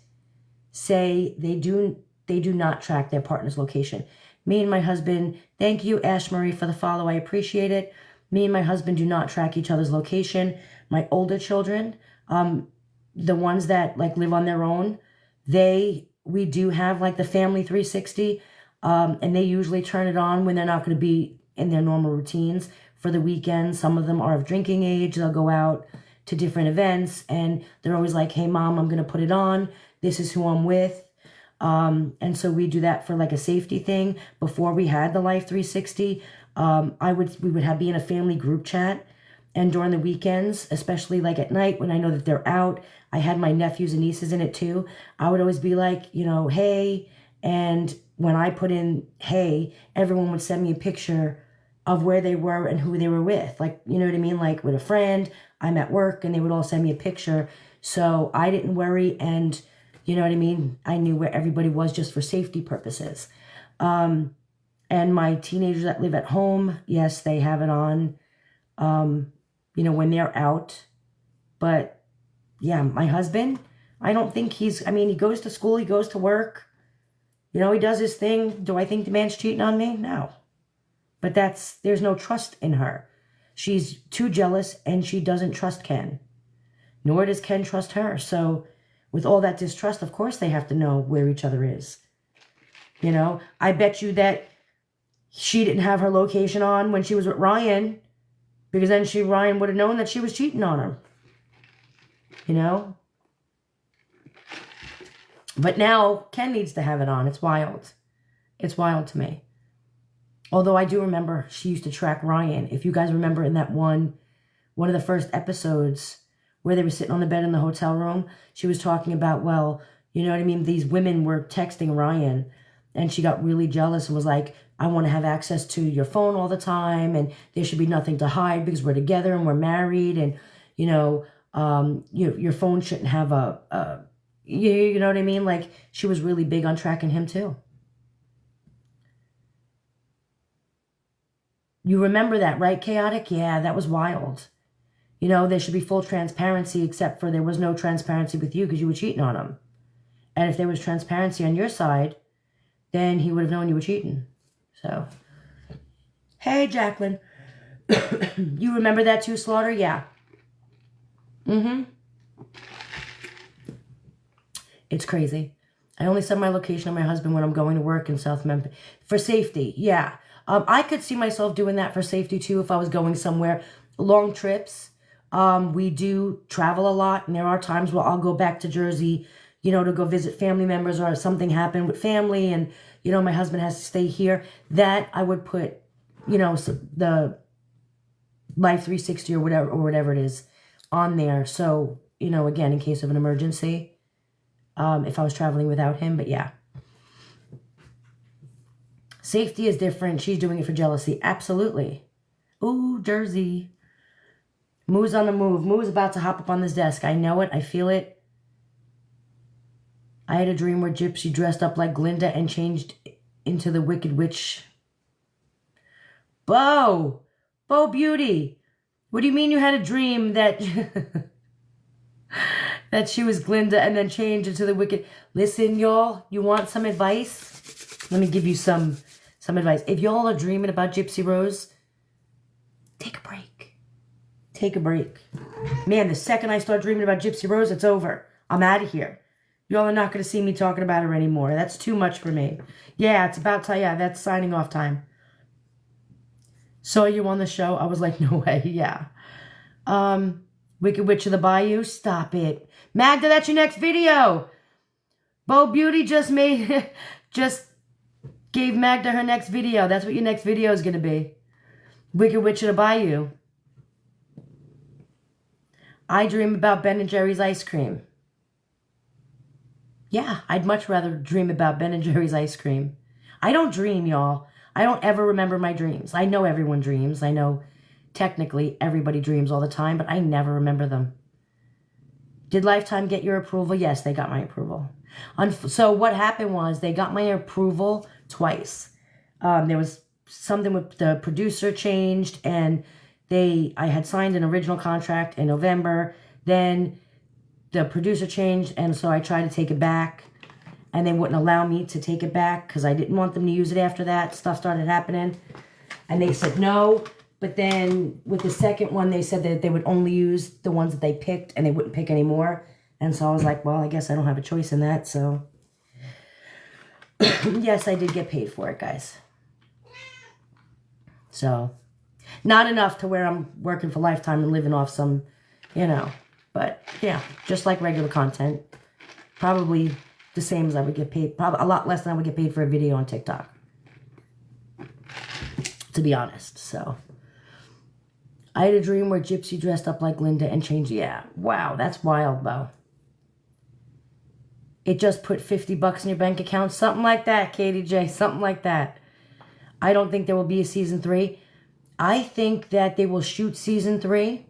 say they do not track their partner's location. Me and my husband, thank you, Ash Marie, for the follow. I appreciate it. Me and my husband do not track each other's location. My older children, the ones that like live on their own, we do have like the family 360, and they usually turn it on when they're not going to be in their normal routines for the weekend. Some of them are of drinking age. They'll go out to different events and they're always like, hey mom, I'm going to put it on. This is who I'm with. And so we do that for like a safety thing. Before we had the Life 360, we would be in a family group chat, and during the weekends, especially like at night when I know that they're out, I had my nephews and nieces in it too. I would always be like, hey, and when I put in hey, everyone would send me a picture of where they were and who they were with. Like, you know what I mean? Like with a friend, I'm at work, and they would all send me a picture. So I didn't worry, and you know what I mean? I knew where everybody was just for safety purposes. And my teenagers that live at home, yes, they have it on, when they're out. But yeah, my husband, I don't think he goes to school, he goes to work, he does his thing. Do I think the man's cheating on me? No. But there's no trust in her. She's too jealous, and she doesn't trust Ken. Nor does Ken trust her. So with all that distrust, of course they have to know where each other is. I bet you that she didn't have her location on when she was with Ryan, because then Ryan would have known that she was cheating on him. But now Ken needs to have it on. It's wild. It's wild to me. Although I do remember she used to track Ryan. If you guys remember in that one of the first episodes where they were sitting on the bed in the hotel room, she was talking about, well, you know what I mean? These women were texting Ryan, and she got really jealous and was like, I want to have access to your phone all the time, and there should be nothing to hide because we're together and we're married, and, your phone shouldn't have you know what I mean? Like, she was really big on tracking him too. You remember that, right, Chaotic? Yeah, that was wild. There should be full transparency, except for there was no transparency with you because you were cheating on him. And if there was transparency on your side, then he would have known you were cheating. So, hey, Jacqueline. You remember that too, Slaughter? Yeah. It's crazy. I only send my location on my husband when I'm going to work in South Memphis. For safety, yeah. I could see myself doing that for safety too if I was going somewhere. Long trips. We do travel a lot, and there are times where I'll go back to Jersey, to go visit family members, or something happened with family, and, my husband has to stay here. That I would put, the Life 360 or whatever it is on there. So, again, in case of an emergency, if I was traveling without him. But yeah. Safety is different. She's doing it for jealousy. Absolutely. Ooh, Jersey. Moo's on the move. Moo's about to hop up on this desk. I know it. I feel it. I had a dream where Gypsy dressed up like Glinda and changed into the Wicked Witch. Bo Beauty. What do you mean you had a dream that that she was Glinda and then changed into the Wicked? Listen, y'all, you want some advice? Let me give you some advice. If y'all are dreaming about Gypsy Rose, take a break. Take a break. Man, the second I start dreaming about Gypsy Rose, it's over. I'm out of here. Y'all are not going to see me talking about her anymore. That's too much for me. Yeah, it's about time. Yeah, that's signing off time. Saw you on the show. I was like, no way. Yeah. Wicked Witch of the Bayou. Stop it. Magda, that's your next video. Bo Beauty just gave Magda her next video. That's what your next video is going to be. Wicked Witch of the Bayou. I dream about Ben & Jerry's ice cream. Yeah, I'd much rather dream about Ben & Jerry's ice cream. I don't dream, y'all. I don't ever remember my dreams. I know everyone dreams. I know technically everybody dreams all the time, but I never remember them. Did Lifetime get your approval? Yes, they got my approval. So what happened was they got my approval twice. There was something with the producer changed, and I had signed an original contract in November. Then the producer changed, and so I tried to take it back, and they wouldn't allow me to take it back because I didn't want them to use it after that. Stuff started happening, and they said no. But then with the second one, they said that they would only use the ones that they picked, and they wouldn't pick any more. And so I was like, well, I guess I don't have a choice in that. So yes, I did get paid for it, guys. So not enough to where I'm working for Lifetime and living off some, you know. But yeah, just like regular content. Probably the same as I would get paid. Probably a lot less than I would get paid for a video on TikTok. To be honest, so. I had a dream where Gypsy dressed up like Linda and changed. Yeah, wow, that's wild, though. It just put $50 in your bank account. Something like that, Katie J. Something like that. I don't think there will be a season 3. I think that they will shoot season 3.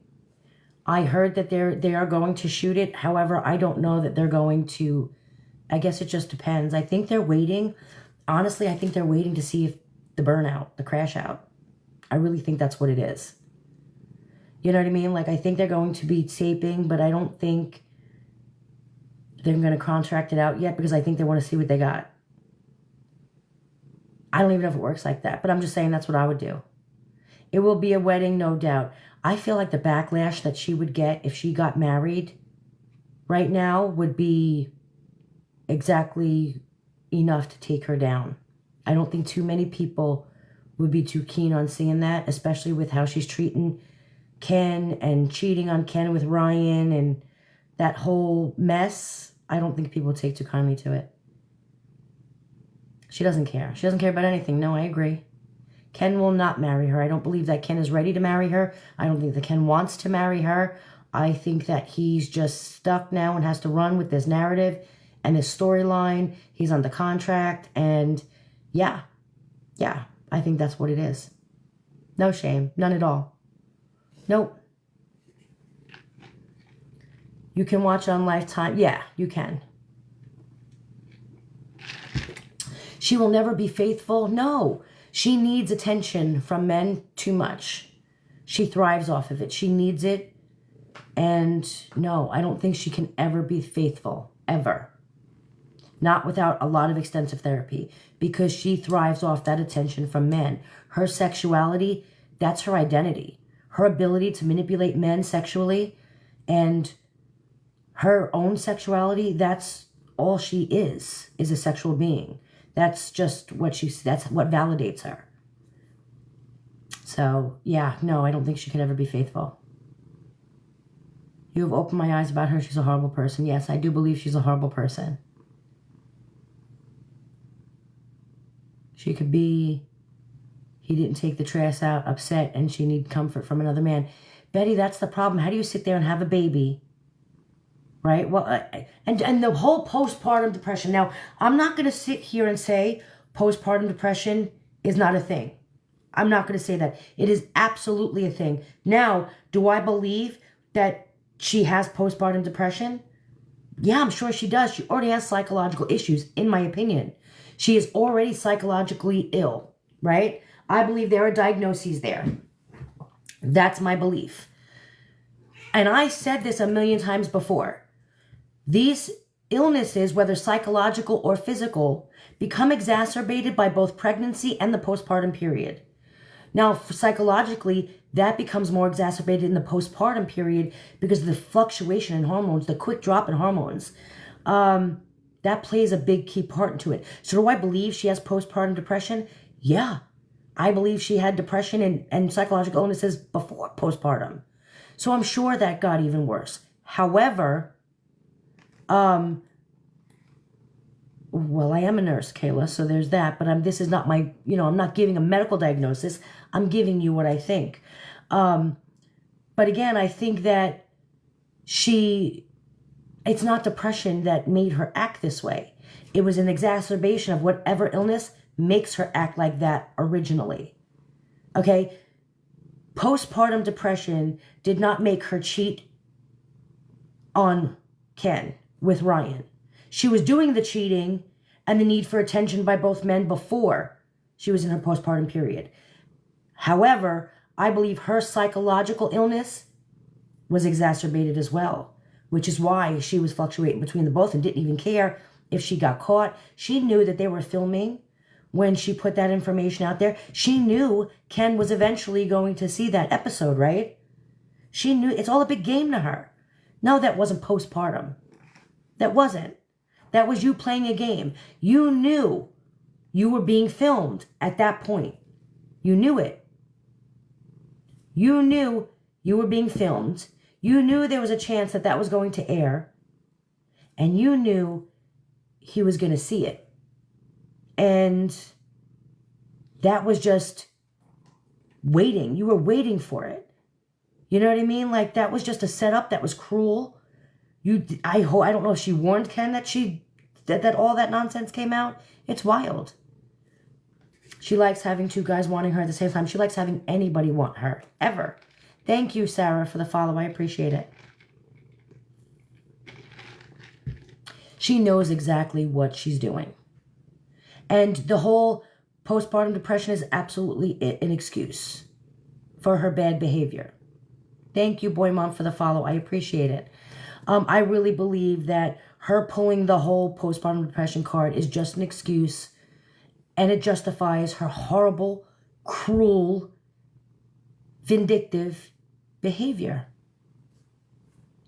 I heard that they are going to shoot it. However, I don't know that they're going to. I guess it just depends. I think they're waiting. Honestly, I think they're waiting to see if the burnout, the crash out. I really think that's what it is. You know what I mean? Like, I think they're going to be taping, but I don't think they're going to contract it out yet because I think they want to see what they got. I don't even know if it works like that, but I'm just saying that's what I would do. It will be a wedding, no doubt. I feel like the backlash that she would get if she got married right now would be exactly enough to take her down. I don't think too many people would be too keen on seeing that, especially with how she's treating Ken and cheating on Ken with Ryan and that whole mess. I don't think people would take too kindly to it. She doesn't care. She doesn't care about anything. No, I agree. Ken will not marry her. I don't believe that Ken is ready to marry her. I don't think that Ken wants to marry her. I think that he's just stuck now and has to run with this narrative and this storyline. He's under contract, and yeah, I think that's what it is. No shame. None at all. Nope. You can watch on Lifetime. Yeah, you can. She will never be faithful. No. She needs attention from men too much. She thrives off of it. She needs it. And no, I don't think she can ever be faithful. Ever. Not without a lot of extensive therapy. Because she thrives off that attention from men. Her sexuality, that's her identity. Her ability to manipulate men sexually and her own sexuality, that's all she is a sexual being. That's just what that's what validates her. So, yeah, no, I don't think she could ever be faithful. You have opened my eyes about her. She's a horrible person. Yes, I do believe she's a horrible person. She could be, he didn't take the trash out, upset, and she needs comfort from another man. Betty, that's the problem. How do you sit there and have a baby? Right? Well, and the whole postpartum depression. Now, I'm not going to sit here and say postpartum depression is not a thing. I'm not going to say that. It is absolutely a thing. Now, do I believe that she has postpartum depression? Yeah, I'm sure she does. She already has psychological issues, in my opinion. She is already psychologically ill, right? I believe there are diagnoses there. That's my belief. And I said this a million times before. These illnesses, whether psychological or physical, become exacerbated by both pregnancy and the postpartum period. Now, psychologically, that becomes more exacerbated in the postpartum period because of the fluctuation in hormones, the quick drop in hormones. That plays a big key part into it. So do I believe she has postpartum depression? Yeah. I believe she had depression and psychological illnesses before postpartum. So I'm sure that got even worse. However, well, I am a nurse, Kayla, so there's that. But this is not my, I'm not giving a medical diagnosis. I'm giving you what I think. But again, I think that it's not depression that made her act this way. It was an exacerbation of whatever illness makes her act like that originally. Okay? Postpartum depression did not make her cheat on Ken with Ryan. She was doing the cheating and the need for attention by both men before she was in her postpartum period. However, I believe her psychological illness was exacerbated as well which is why she was fluctuating between the both and didn't even care if she got caught. She knew that they were filming when she put that information out there. She knew Ken was eventually going to see that episode, right? She knew. It's all a big game to her. No, that wasn't postpartum. That wasn't. That was you playing a game. You knew you were being filmed at that point. You knew it. You knew you were being filmed. You knew there was a chance that that was going to air. And you knew he was going to see it. And that was just waiting. You were waiting for it. You know what I mean? Like, that was just a setup that was cruel. I don't know if she warned Ken that all that nonsense came out. It's wild. She likes having two guys wanting her at the same time. She likes having anybody want her, ever. Thank you, Sarah, for the follow. I appreciate it. She knows exactly what she's doing. And the whole postpartum depression is absolutely an excuse for her bad behavior. Thank you, Boy Mom, for the follow. I appreciate it. I really believe that her pulling the whole postpartum depression card is just an excuse, and it justifies her horrible, cruel, vindictive behavior.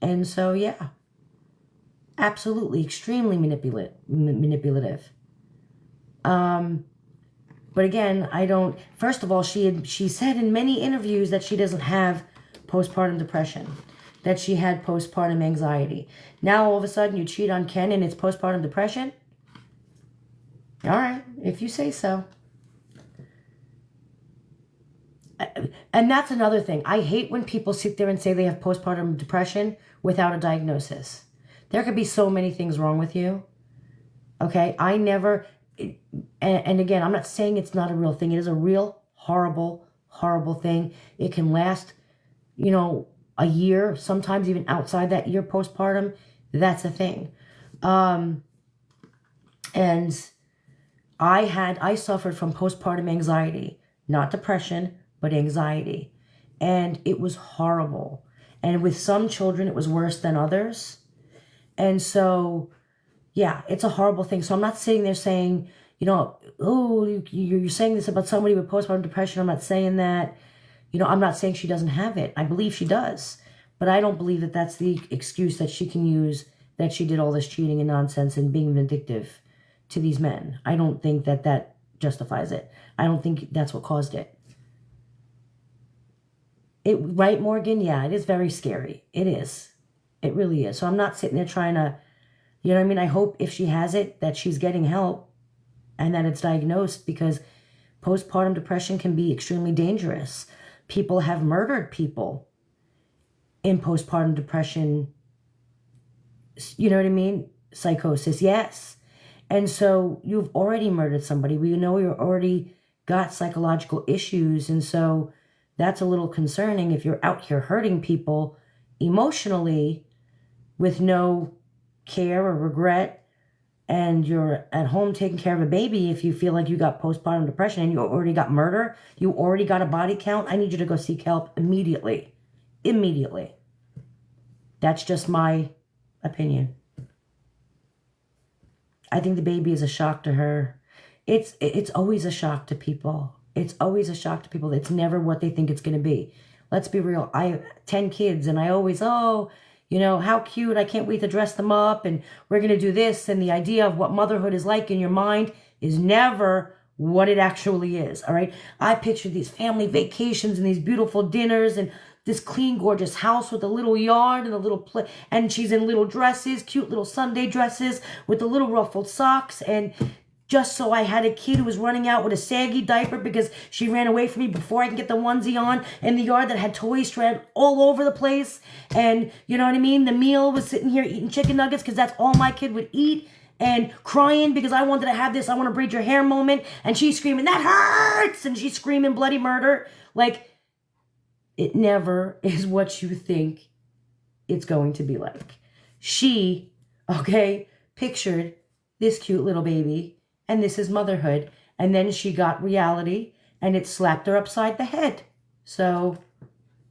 And so, yeah, absolutely, extremely manipulative. But again, first of all, she said in many interviews that she doesn't have postpartum depression, that she had postpartum anxiety. Now, all of a sudden, you cheat on Ken and it's postpartum depression? All right, if you say so. And that's another thing. I hate when people sit there and say they have postpartum depression without a diagnosis. There could be so many things wrong with you. Okay, and again, I'm not saying it's not a real thing. It is a real, horrible, horrible thing. It can last, a year, sometimes even outside that year postpartum. That's a thing. And I suffered from postpartum anxiety, not depression, but anxiety. And it was horrible. And with some children, it was worse than others. And so, yeah, it's a horrible thing. So I'm not sitting there saying, oh, you're saying this about somebody with postpartum depression. I'm not saying that. I'm not saying she doesn't have it. I believe she does. But I don't believe that that's the excuse that she can use, that she did all this cheating and nonsense and being vindictive to these men. I don't think that justifies it. I don't think that's what caused it. Right, Morgan? Yeah, it is very scary. It is. It really is. So I'm not sitting there trying to, I hope if she has it, that she's getting help and that it's diagnosed, because postpartum depression can be extremely dangerous. People have murdered people in postpartum depression. You know what I mean? Psychosis, yes. And so you've already murdered somebody. We know you already got psychological issues. And so that's a little concerning if you're out here hurting people emotionally with no care or regret, and you're at home taking care of a baby. If you feel like you got postpartum depression and you already got murder, you already got a body count, I need you to go seek help immediately. Immediately. That's just my opinion. I think the baby is a shock to her. It's always a shock to people. It's always a shock to people. It's never what they think it's going to be. Let's be real. I have 10 kids, and I always, how cute. I can't wait to dress them up, and we're going to do this. And the idea of what motherhood is like in your mind is never what it actually is, all right? I picture these family vacations and these beautiful dinners and this clean, gorgeous house with a little yard and a little and she's in little dresses, cute little Sunday dresses with the little ruffled socks. And just so I had a kid who was running out with a saggy diaper because she ran away from me before I can get the onesie on in the yard that had toys spread all over the place. And you know what I mean? The meal was sitting here eating chicken nuggets because that's all my kid would eat, and crying because I wanted to have this, I want to braid your hair moment. And she's screaming, that hurts! And she's screaming bloody murder. Like, it never is what you think it's going to be like. She, pictured this cute little baby, and this is motherhood. And then she got reality, and it slapped her upside the head. So,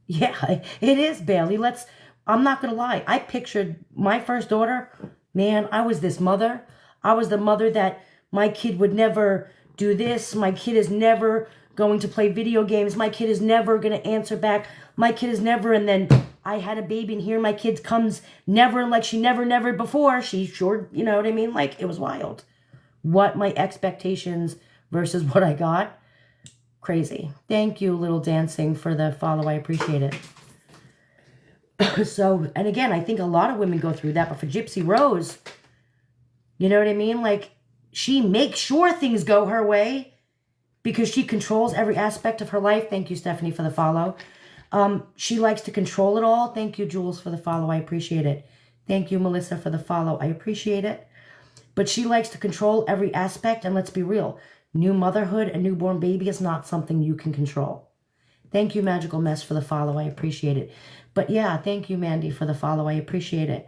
yeah, it is, Bailey. I'm not going to lie. I pictured my first daughter, man, I was this mother. I was the mother that my kid would never do this. My kid is never going to play video games. My kid is never going to answer back. My kid is never, and then I had a baby and here my kid comes never like she never before. She sure, you know what I mean? Like, it was wild. What my expectations versus what I got. Crazy. Thank you, Little Dancing, for the follow. I appreciate it. So, and again, I think a lot of women go through that, but for Gypsy Rose, you know what I mean? Like, she makes sure things go her way because she controls every aspect of her life. Thank you, Stephanie, for the follow. She likes to control it all. Thank you, Jules, for the follow. I appreciate it. Thank you, Melissa, for the follow. I appreciate it. But she likes to control every aspect, and let's be real. New motherhood, a newborn baby is not something you can control. Thank you, Magical Mess, for the follow. I appreciate it. But yeah, thank you, Mandy, for the follow. I appreciate it.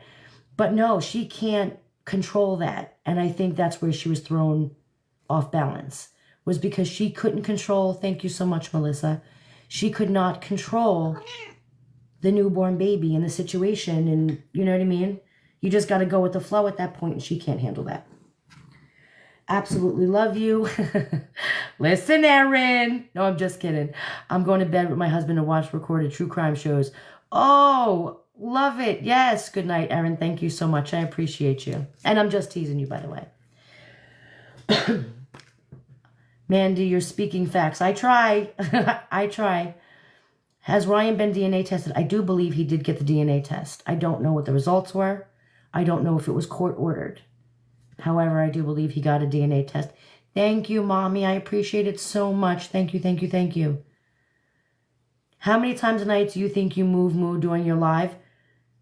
But no, she can't control that. And I think that's where she was thrown off balance, was because she couldn't control, thank you so much, Melissa, she could not control the newborn baby and the situation. And you know what I mean? You just got to go with the flow at that point, and she can't handle that. Absolutely love you. Listen, Erin. No, I'm just kidding. I'm going to bed with my husband to watch recorded true crime shows. Oh, love it. Yes. Good night, Erin. Thank you so much. I appreciate you. And I'm just teasing you, by the way. Mandy, you're speaking facts. I try. I try. Has Ryan been DNA tested? I do believe he did get the DNA test. I don't know what the results were. I don't know if it was court ordered. However, I do believe he got a DNA test. Thank you, Mommy. I appreciate it so much. Thank you, thank you, thank you. How many times a night do you think you move moo during your live?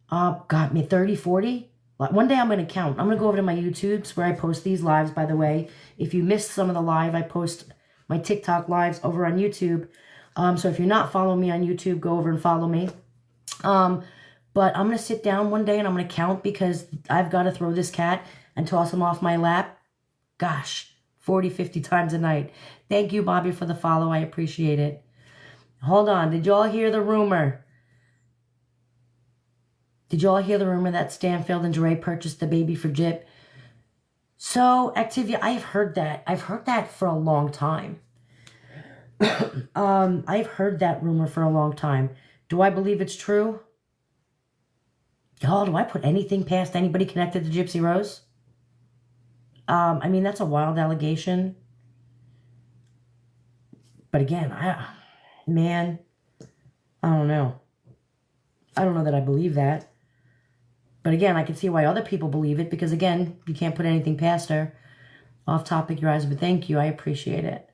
God, me 30, 40? One day I'm going to count. I'm going to go over to my YouTubes where I post these lives, by the way. If you missed some of the live, I post my TikTok lives over on YouTube. So if you're not following me on YouTube, go over and follow me. But I'm going to sit down one day and I'm going to count because I've got to throw this cat and toss him off my lap. Gosh, 40, 50 times a night. Thank you, Bobby, for the follow. I appreciate it. Hold on. Did y'all hear the rumor? Did y'all hear the rumor that Stanfield and Dre purchased the baby for Jip? So, Activia, I've heard that. I've heard that for a long time. I've heard that rumor for a long time. Do I believe it's true? Y'all, do I put anything past anybody connected to Gypsy Rose? I mean, that's a wild allegation. But again, I don't know. I don't know that I believe that. But again, I can see why other people believe it because, again, you can't put anything past her. Off topic, your eyes, but thank you. I appreciate it.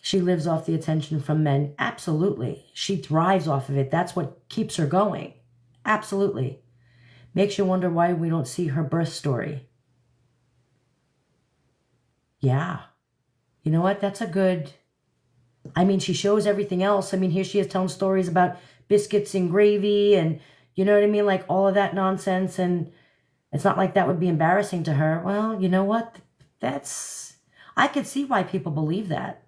She lives off the attention from men. Absolutely. She thrives off of it. That's what keeps her going. Absolutely. Makes you wonder why we don't see her birth story. Yeah. You know what? That's a good... I mean, she shows everything else. I mean, here she is telling stories about biscuits and gravy and, you know what I mean? Like all of that nonsense. And it's not like that would be embarrassing to her. Well, you know what? I could see why people believe that.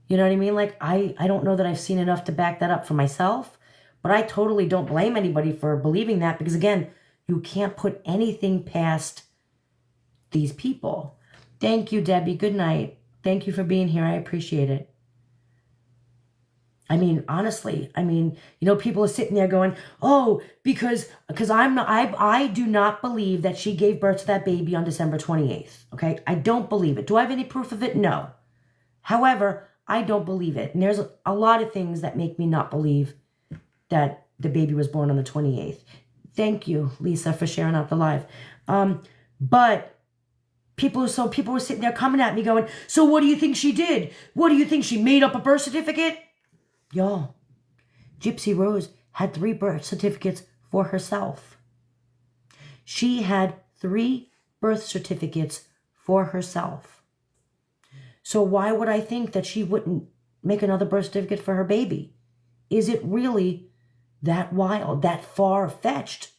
You know what I mean? Like, I don't know that I've seen enough to back that up for myself, but I totally don't blame anybody for believing that because, again, you can't put anything past these people. Thank you, Debbie. Good night. Thank you for being here. I appreciate it. I mean, honestly, you know, people are sitting there going, oh, because I do not believe that she gave birth to that baby on December 28th. Okay. I don't believe it. Do I have any proof of it? No. However, I don't believe it. And there's a lot of things that make me not believe that the baby was born on the 28th. Thank you, Lisa, for sharing out the live. But people were sitting there coming at me going, so what do you think she did? What do you think? She made up a birth certificate? Y'all, Gypsy Rose had 3 birth certificates for herself. She had 3 birth certificates for herself. So why would I think that she wouldn't make another birth certificate for her baby? Is it really that wild, that far-fetched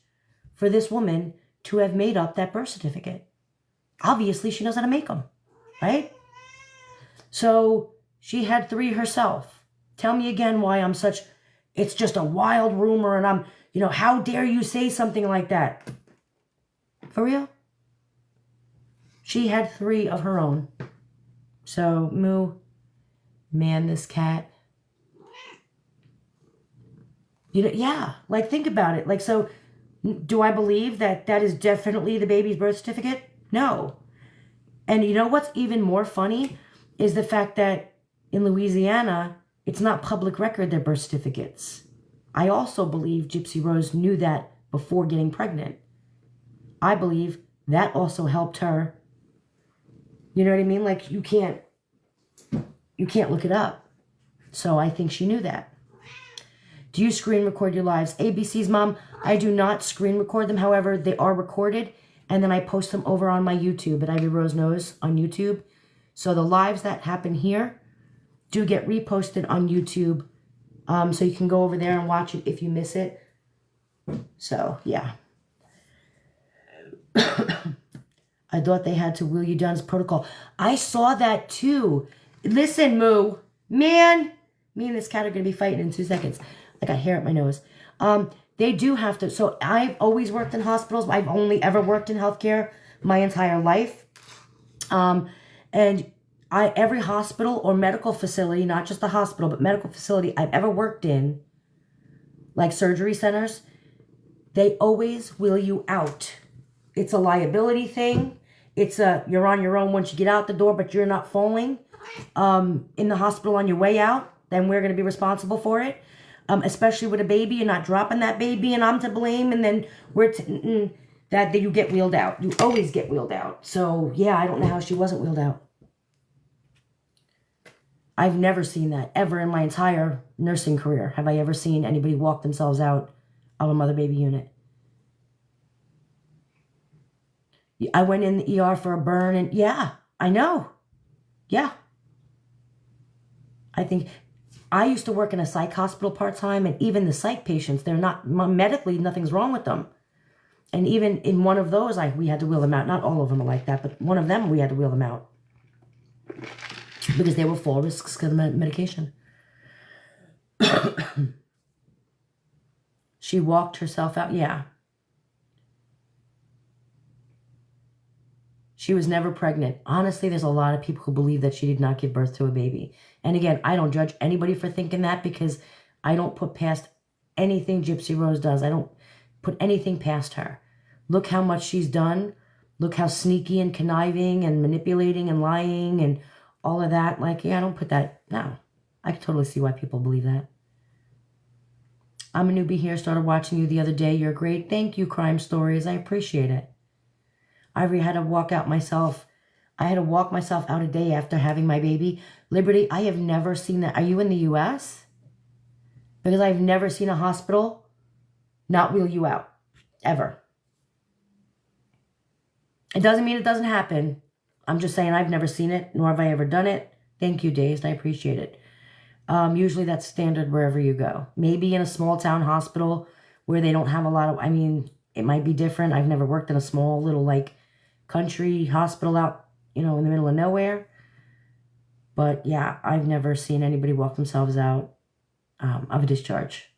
for this woman to have made up that birth certificate? Obviously, she knows how to make them, right? So she had 3 herself. Tell me again why I'm such, it's just a wild rumor and I'm You know, how dare you say something like that? For real? She had 3 of her own. So, Moo, man, this cat. You know, yeah, like, think about it. Like, so, do I believe that that is definitely the baby's birth certificate? No. And you know what's even more funny is the fact that in Louisiana, it's not public record, their birth certificates. I also believe Gypsy Rose knew that before getting pregnant. I believe that also helped her. You know what I mean? Like, you can't look it up. So I think she knew that. Do you screen record your lives? ABC's mom, I do not screen record them. However, they are recorded. And then I post them over on my YouTube at Ivy Rose Knows on YouTube. So the lives that happen here do get reposted on YouTube. So you can go over there and watch it if you miss it. So, yeah. I thought they had to wheel you down as protocol. I saw that too. Listen, Moo. Man. Me and this cat are going to be fighting in 2 seconds. I got hair at my nose. They do have to. So I've always worked in hospitals. I've only ever worked in healthcare my entire life. And every hospital or medical facility, not just the hospital, but medical facility I've ever worked in, like surgery centers, they always wheel you out. It's a liability thing. It's you're on your own once you get out the door, but you're not falling in the hospital on your way out. Then we're going to be responsible for it. Especially with a baby, you're not dropping that baby and I'm to blame. And then that you get wheeled out. You always get wheeled out. So yeah, I don't know how she wasn't wheeled out. I've never seen that ever in my entire nursing career. Have I ever seen anybody walk themselves out of a mother-baby unit? I went in the ER for a burn and yeah, I know. Yeah. I think I used to work in a psych hospital part-time, and even the psych patients, they're not, medically, nothing's wrong with them. And even in one of those, we had to wheel them out. Not all of them are like that, but one of them, we had to wheel them out. Because they were fall risks because of medication. She walked herself out. Yeah. She was never pregnant. Honestly, there's a lot of people who believe that she did not give birth to a baby. And again, I don't judge anybody for thinking that because I don't put past anything Gypsy Rose does. I don't put anything past her. Look how much she's done. Look how sneaky and conniving and manipulating and lying and all of that. Like, yeah, I don't put that. No, I can totally see why people believe that. I'm a newbie here. Started watching you the other day. You're great. Thank you, Crime Stories. I appreciate it. Ivory had to walk out myself. I had to walk myself out a day after having my baby. Liberty, I have never seen that. Are you in the U.S.? Because I've never seen a hospital not wheel you out. Ever. It doesn't mean it doesn't happen. I'm just saying I've never seen it, nor have I ever done it. Thank you, Dazed. I appreciate it. Usually that's standard wherever you go. Maybe in a small town hospital where they don't have a lot of, I mean, it might be different. I've never worked in a small little like country hospital out, you know, in the middle of nowhere. But yeah, I've never seen anybody walk themselves out of a discharge.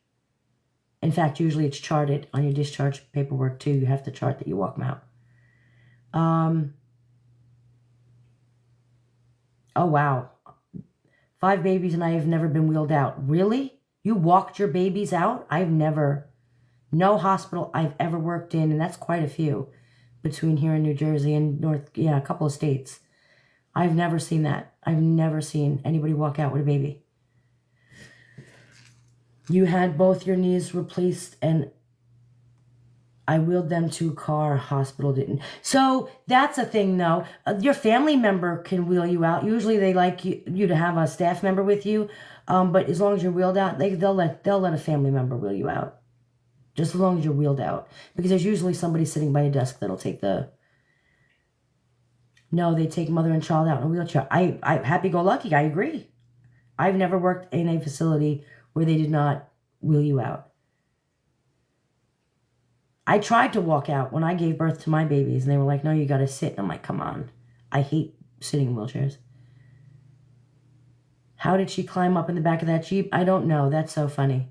In fact, usually it's charted on your discharge paperwork too. You have to chart that you walk them out. Oh, wow. 5 babies and I have never been wheeled out. Really? You walked your babies out? I've never. No hospital I've ever worked in, and that's quite a few, between here in New Jersey and a couple of states. I've never seen that. I've never seen anybody walk out with a baby. You had both your knees replaced, and I wheeled them to a car. Hospital didn't. So that's a thing, though. Your family member can wheel you out. Usually they like you to have a staff member with you, but as long as you're wheeled out, they'll let a family member wheel you out. Just as long as you're wheeled out. Because there's usually somebody sitting by a desk that'll take the... No, they take mother and child out in a wheelchair. I happy-go-lucky, I agree. I've never worked in a facility where they did not wheel you out. I tried to walk out when I gave birth to my babies, and they were like, no, you got to sit. And I'm like, come on. I hate sitting in wheelchairs. How did she climb up in the back of that Jeep? I don't know. That's so funny.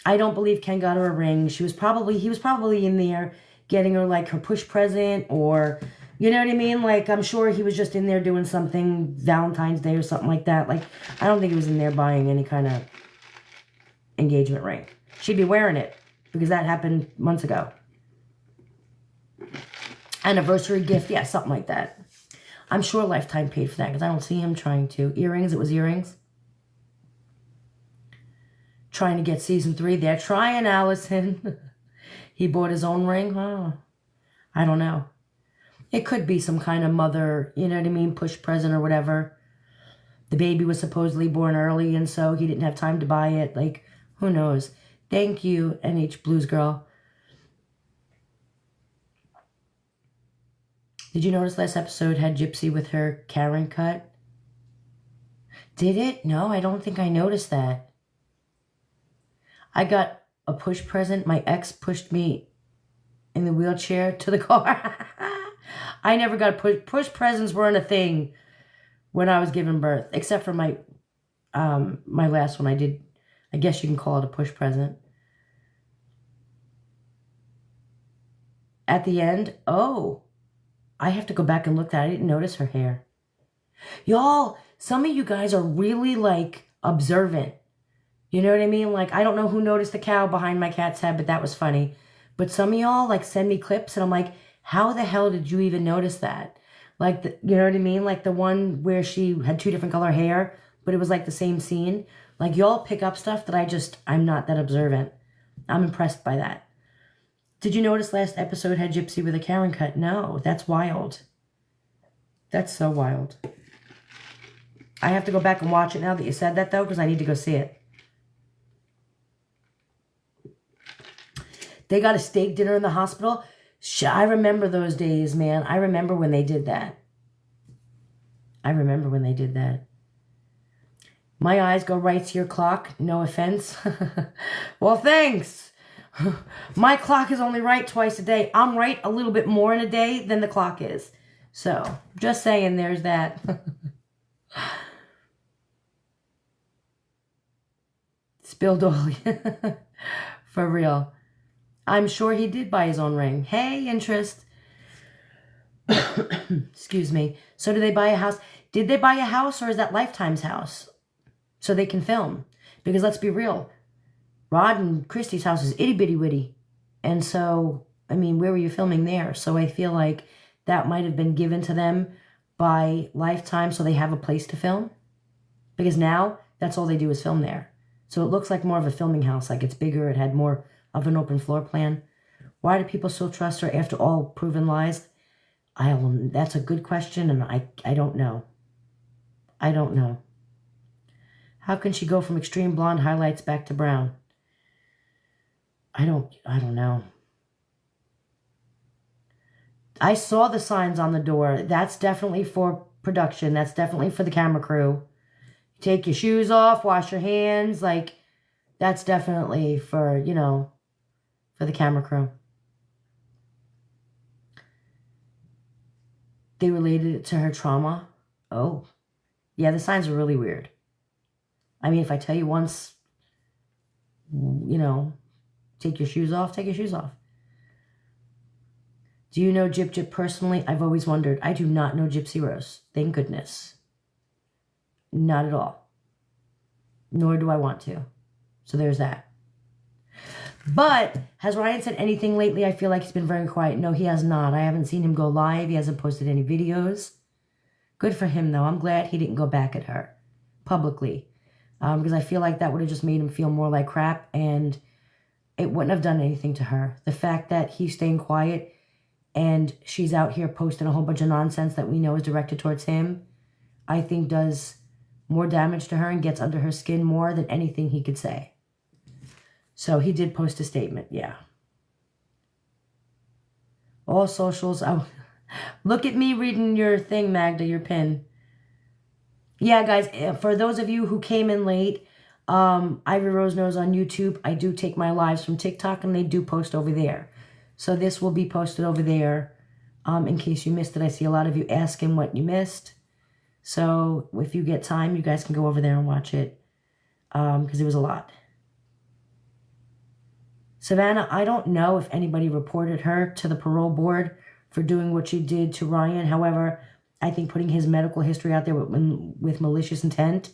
I don't believe Ken got her a ring. He was probably in there getting her like her push present, or, you know what I mean? Like, I'm sure he was just in there doing something, Valentine's Day or something like that. Like, I don't think he was in there buying any kind of engagement ring. She'd be wearing it because that happened months ago. Anniversary gift, yeah, something like that. I'm sure Lifetime paid for that because I don't see him trying to. Earrings, it was earrings. Trying to get season 3. They're trying, Allison. He bought his own ring? Oh, I don't know. It could be some kind of mother, you know what I mean, push present or whatever. The baby was supposedly born early, and so he didn't have time to buy it. Like, who knows? Thank you, NH Blues Girl. Did you notice last episode had Gypsy with her Karen cut? Did it? No, I don't think I noticed that. I got a push present. My ex pushed me in the wheelchair to the car. I never got push presents weren't a thing when I was giving birth, except for my my last one. I guess you can call it a push present. At the end, oh, I have to go back and look at that. I didn't notice her hair. Y'all, some of you guys are really like observant. You know what I mean? Like, I don't know who noticed the cow behind my cat's head, but that was funny. But some of y'all like send me clips and I'm like, how the hell did you even notice that? Like, you know what I mean? Like the one where she had 2 different color hair, but it was like the same scene. Like, y'all pick up stuff that I'm not that observant. I'm impressed by that. Did you notice last episode had Gypsy with a Karen cut? No, that's wild. That's so wild. I have to go back and watch it now that you said that, though, because I need to go see it. They got a steak dinner in the hospital. I remember those days, man. I remember when they did that. I remember when they did that. My eyes go right to your clock. No offense. Well, thanks. My clock is only right twice a day. I'm right a little bit more in a day than the clock is. So, just saying, there's that. Spilled oil. For real. I'm sure he did buy his own ring. Hey, interest. Excuse me. So did they buy a house? Did they buy a house, or is that Lifetime's house? So they can film. Because let's be real. Rod and Christy's house is itty bitty witty. And so, I mean, where were you filming there? So I feel like that might have been given to them by Lifetime so they have a place to film. Because now, that's all they do is film there. So it looks like more of a filming house. Like, it's bigger. It had more of an open floor plan. Why do people still trust her after all proven lies? That's a good question, and I don't know. I don't know. How can she go from extreme blonde highlights back to brown? I don't know. I saw the signs on the door. That's definitely for production. That's definitely for the camera crew. Take your shoes off, wash your hands. Like, that's definitely for, you know, for the camera crew. They related it to her trauma. Oh. Yeah, the signs are really weird. I mean, if I tell you once, you know, take your shoes off, take your shoes off. Do you know Gyp Gyp personally? I've always wondered. I do not know Gypsy Rose. Thank goodness. Not at all. Nor do I want to. So there's that. But has Ryan said anything lately? I feel like he's been very quiet. No, he has not. I haven't seen him go live. He hasn't posted any videos. Good for him, though. I'm glad he didn't go back at her publicly. Because I feel like that would have just made him feel more like crap. And it wouldn't have done anything to her. The fact that he's staying quiet and she's out here posting a whole bunch of nonsense that we know is directed towards him, I think does more damage to her and gets under her skin more than anything he could say. So he did post a statement, yeah. All socials. Oh, look at me reading your thing, Magda, your pin. Yeah, guys, for those of you who came in late, Ivory Rose knows on YouTube, I do take my lives from TikTok and they do post over there. So this will be posted over there in case you missed it. I see a lot of you asking what you missed. So if you get time, you guys can go over there and watch it because it was a lot. Savannah, I don't know if anybody reported her to the parole board for doing what she did to Ryan. However, I think putting his medical history out there with malicious intent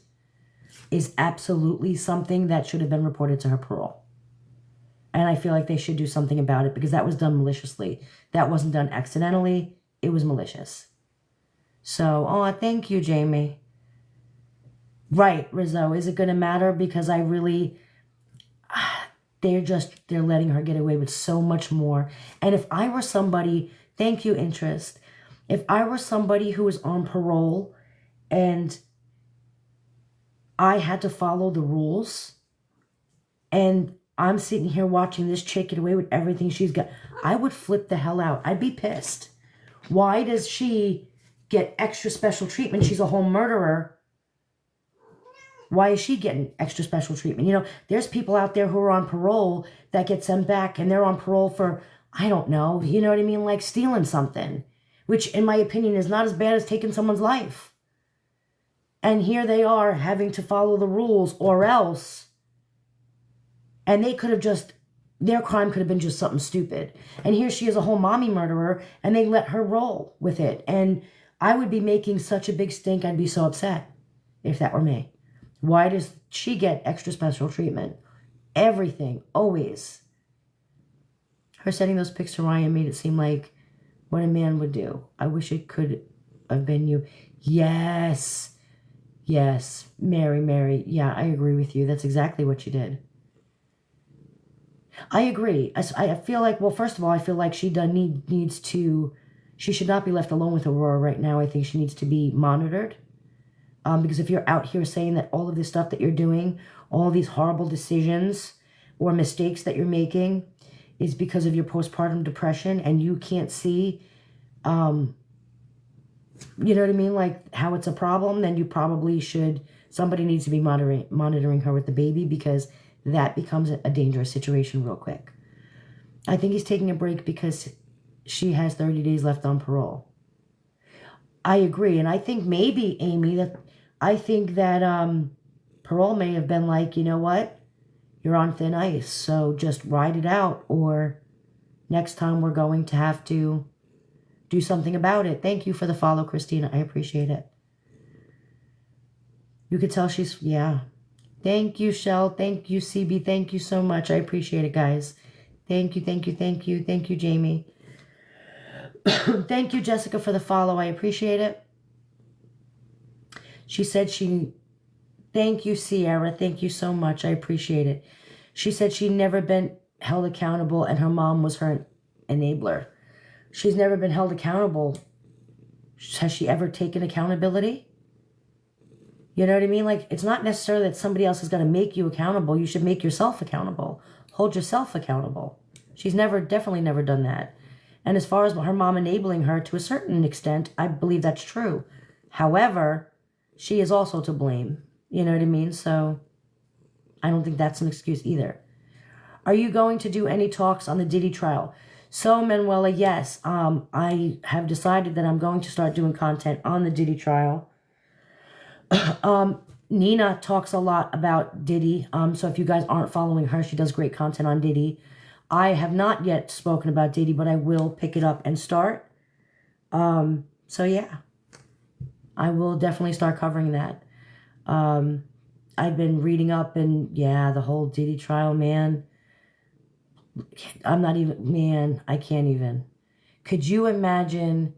is absolutely something that should have been reported to her parole. And I feel like they should do something about it because that was done maliciously. That wasn't done accidentally. It was malicious. So, oh, thank you, Jamie. Right, Rizzo. Is it going to matter? Because I really... they're letting her get away with so much more. And if I were somebody... Thank you, Interest. If I were somebody who was on parole and I had to follow the rules and I'm sitting here watching this chick get away with everything she's got, I would flip the hell out. I'd be pissed. Why does she get extra special treatment? She's a home murderer. Why is she getting extra special treatment? You know, there's people out there who are on parole that get sent back and they're on parole for, I don't know, you know what I mean? Like stealing something, which in my opinion is not as bad as taking someone's life. And here they are having to follow the rules or else. And they could have just, their crime could have been just something stupid. And here she is a whole mommy murderer and they let her roll with it. And I would be making such a big stink. I'd be so upset if that were me. Why does she get extra special treatment? Everything, always. Her sending those pics to Ryan made it seem like what a man would do. I wish it could have been you. Yes. Yes. Mary. Yeah, I agree with you. That's exactly what she did. I agree. I feel like, well, first of all, I feel like she needs to, she should not be left alone with Aurora right now. I think she needs to be monitored. Because if you're out here saying that all of this stuff that you're doing, all these horrible decisions or mistakes that you're making is because of your postpartum depression and you can't see, you know what I mean? Like how it's a problem, then you probably should, somebody needs to be monitoring her with the baby because that becomes a dangerous situation real quick. I think he's taking a break because she has 30 days left on parole. I agree. And I think maybe, Amy, I think that parole may have been like, you know what? You're on thin ice, so just ride it out. Or next time we're going to have to do something about it. Thank you for the follow, Christina. I appreciate it. You could tell she's, yeah. Thank you, Shell. Thank you, CB. Thank you so much. I appreciate it, guys. Thank you. Thank you, Jamie. Thank you, Jessica, for the follow. I appreciate it. She said thank you, Sierra. Thank you so much. I appreciate it. She said she'd never been held accountable and her mom was her enabler. She's never been held accountable. Has she ever taken accountability? You know what I mean? Like, it's not necessarily that somebody else has got to make you accountable. You should make yourself accountable. Hold yourself accountable. She's definitely never done that. And as far as her mom enabling her, to a certain extent, I believe that's true. However, she is also to blame. You know what I mean? So I don't think that's an excuse either. Are you going to do any talks on the Diddy trial? So, Manuela, yes. I have decided that I'm going to start doing content on the Diddy trial. Nina talks a lot about Diddy. So if you guys aren't following her, she does great content on Diddy. I have not yet spoken about Diddy, but I will pick it up and start. So yeah, I will definitely start covering that. I've been reading up and yeah, the whole Diddy trial, man. I'm not even, man, I can't even. Could you imagine?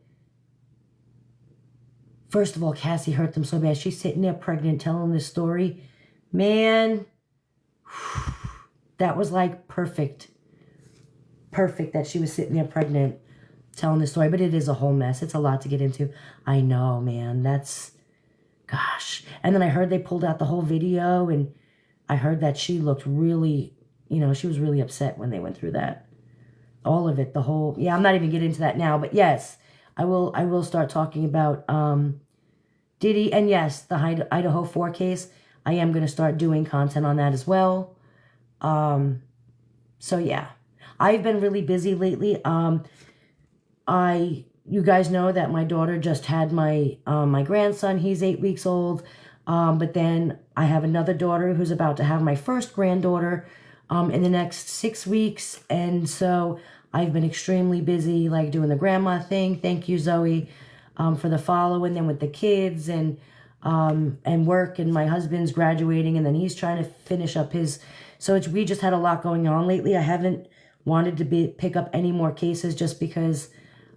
First of all, Cassie hurt them so bad. She's sitting there pregnant telling this story. Man, that was like perfect. Perfect that she was sitting there pregnant telling this story. But it is a whole mess. It's a lot to get into. I know, man. That's, gosh. And then I heard they pulled out the whole video. And I heard that she looked really, you know, she was really upset when they went through that. All of it, the whole, yeah, I'm not even getting into that now. But yes, I will start talking about Diddy. And yes, the Idaho 4 case. I am going to start doing content on that as well. So yeah, I've been really busy lately. You guys know that my daughter just had my grandson. He's 8 weeks old. But then I have another daughter who's about to have my first granddaughter. in the next 6 weeks. And so I've been extremely busy, like doing the grandma thing. Thank you, Zoe, for the follow. And then with the kids and work, and my husband's graduating, and then he's trying to finish up his. So we just had a lot going on lately. I haven't wanted to pick up any more cases just because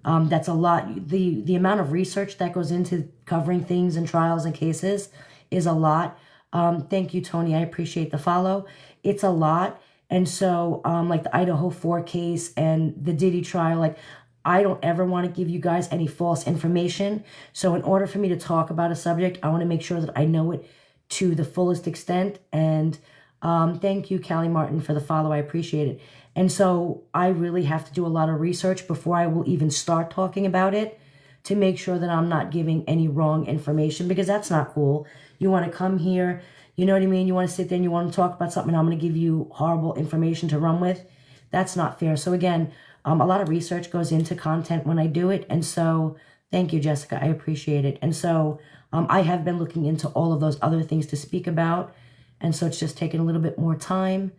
that's a lot. The amount of research that goes into covering things and trials and cases is a lot. Thank you, Tony. I appreciate the follow. It's a lot. And so like the Idaho 4 case and the Diddy trial, like I don't ever want to give you guys any false information. So in order for me to talk about a subject, I want to make sure that I know it to the fullest extent. And thank you, Callie Martin, for the follow. I appreciate it. And so I really have to do a lot of research before I will even start talking about it to make sure that I'm not giving any wrong information, because that's not cool. You want to come here, you know what I mean? You want to sit there and you want to talk about something, I'm going to give you horrible information to run with. That's not fair. So again, a lot of research goes into content when I do it. And so thank you, Jessica. I appreciate it. And so I have been looking into all of those other things to speak about. And so it's just taking a little bit more time,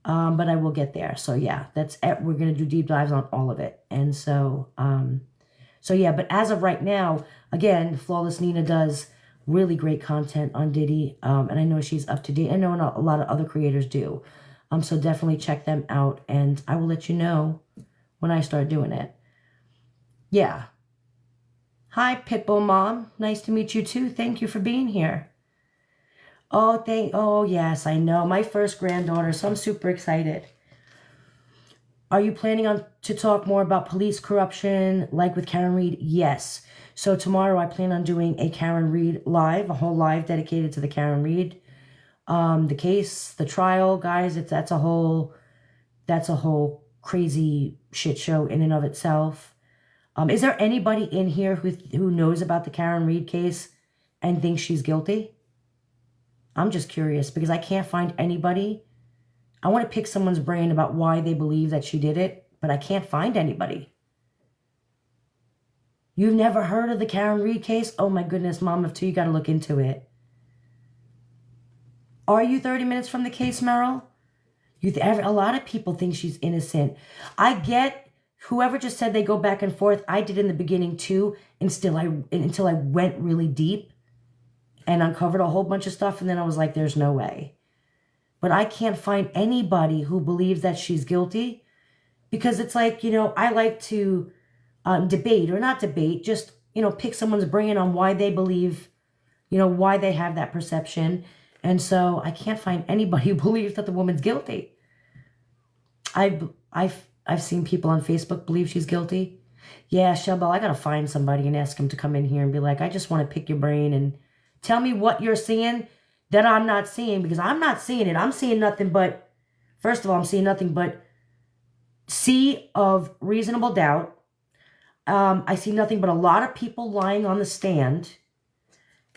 but I will get there. So yeah, that's it. We're going to do deep dives on all of it. And so, so yeah, but as of right now, again, Flawless Nina does really great content on Diddy. And I know she's up to date. I know a lot of other creators do. So definitely check them out, and I will let you know when I start doing it. Yeah. Hi, Pitbull Mom. Nice to meet you too. Thank you for being here. Oh, yes, I know. My first granddaughter, so I'm super excited. Are you planning to talk more about police corruption, like with Karen Reed? Yes. So tomorrow I plan on doing a Karen Reed live, a whole live dedicated to the Karen Reed. The case, the trial, guys, that's a whole crazy shit show in and of itself. Is there anybody in here who knows about the Karen Reed case and thinks she's guilty? I'm just curious because I can't find anybody. I want to pick someone's brain about why they believe that she did it, but I can't find anybody. You've never heard of the Karen Reed case? Oh my goodness, Mom of Two, you got to look into it. Are you 30 minutes from the case, Meryl? A lot of people think she's innocent. I get whoever just said they go back and forth. I did in the beginning too, until I went really deep and uncovered a whole bunch of stuff, and then I was like, there's no way. But I can't find anybody who believes that she's guilty, because it's like, I like to debate, or not debate, just, pick someone's brain on why they believe, why they have that perception. And so I can't find anybody who believes that the woman's guilty. I've seen people on Facebook believe she's guilty. Yeah, Shelbel, I got to find somebody and ask him to come in here and be like, I just want to pick your brain and tell me what you're seeing that I'm not seeing, because I'm not seeing it. I'm seeing nothing but, first of all, I'm seeing nothing but sea of reasonable doubt. I see nothing but a lot of people lying on the stand,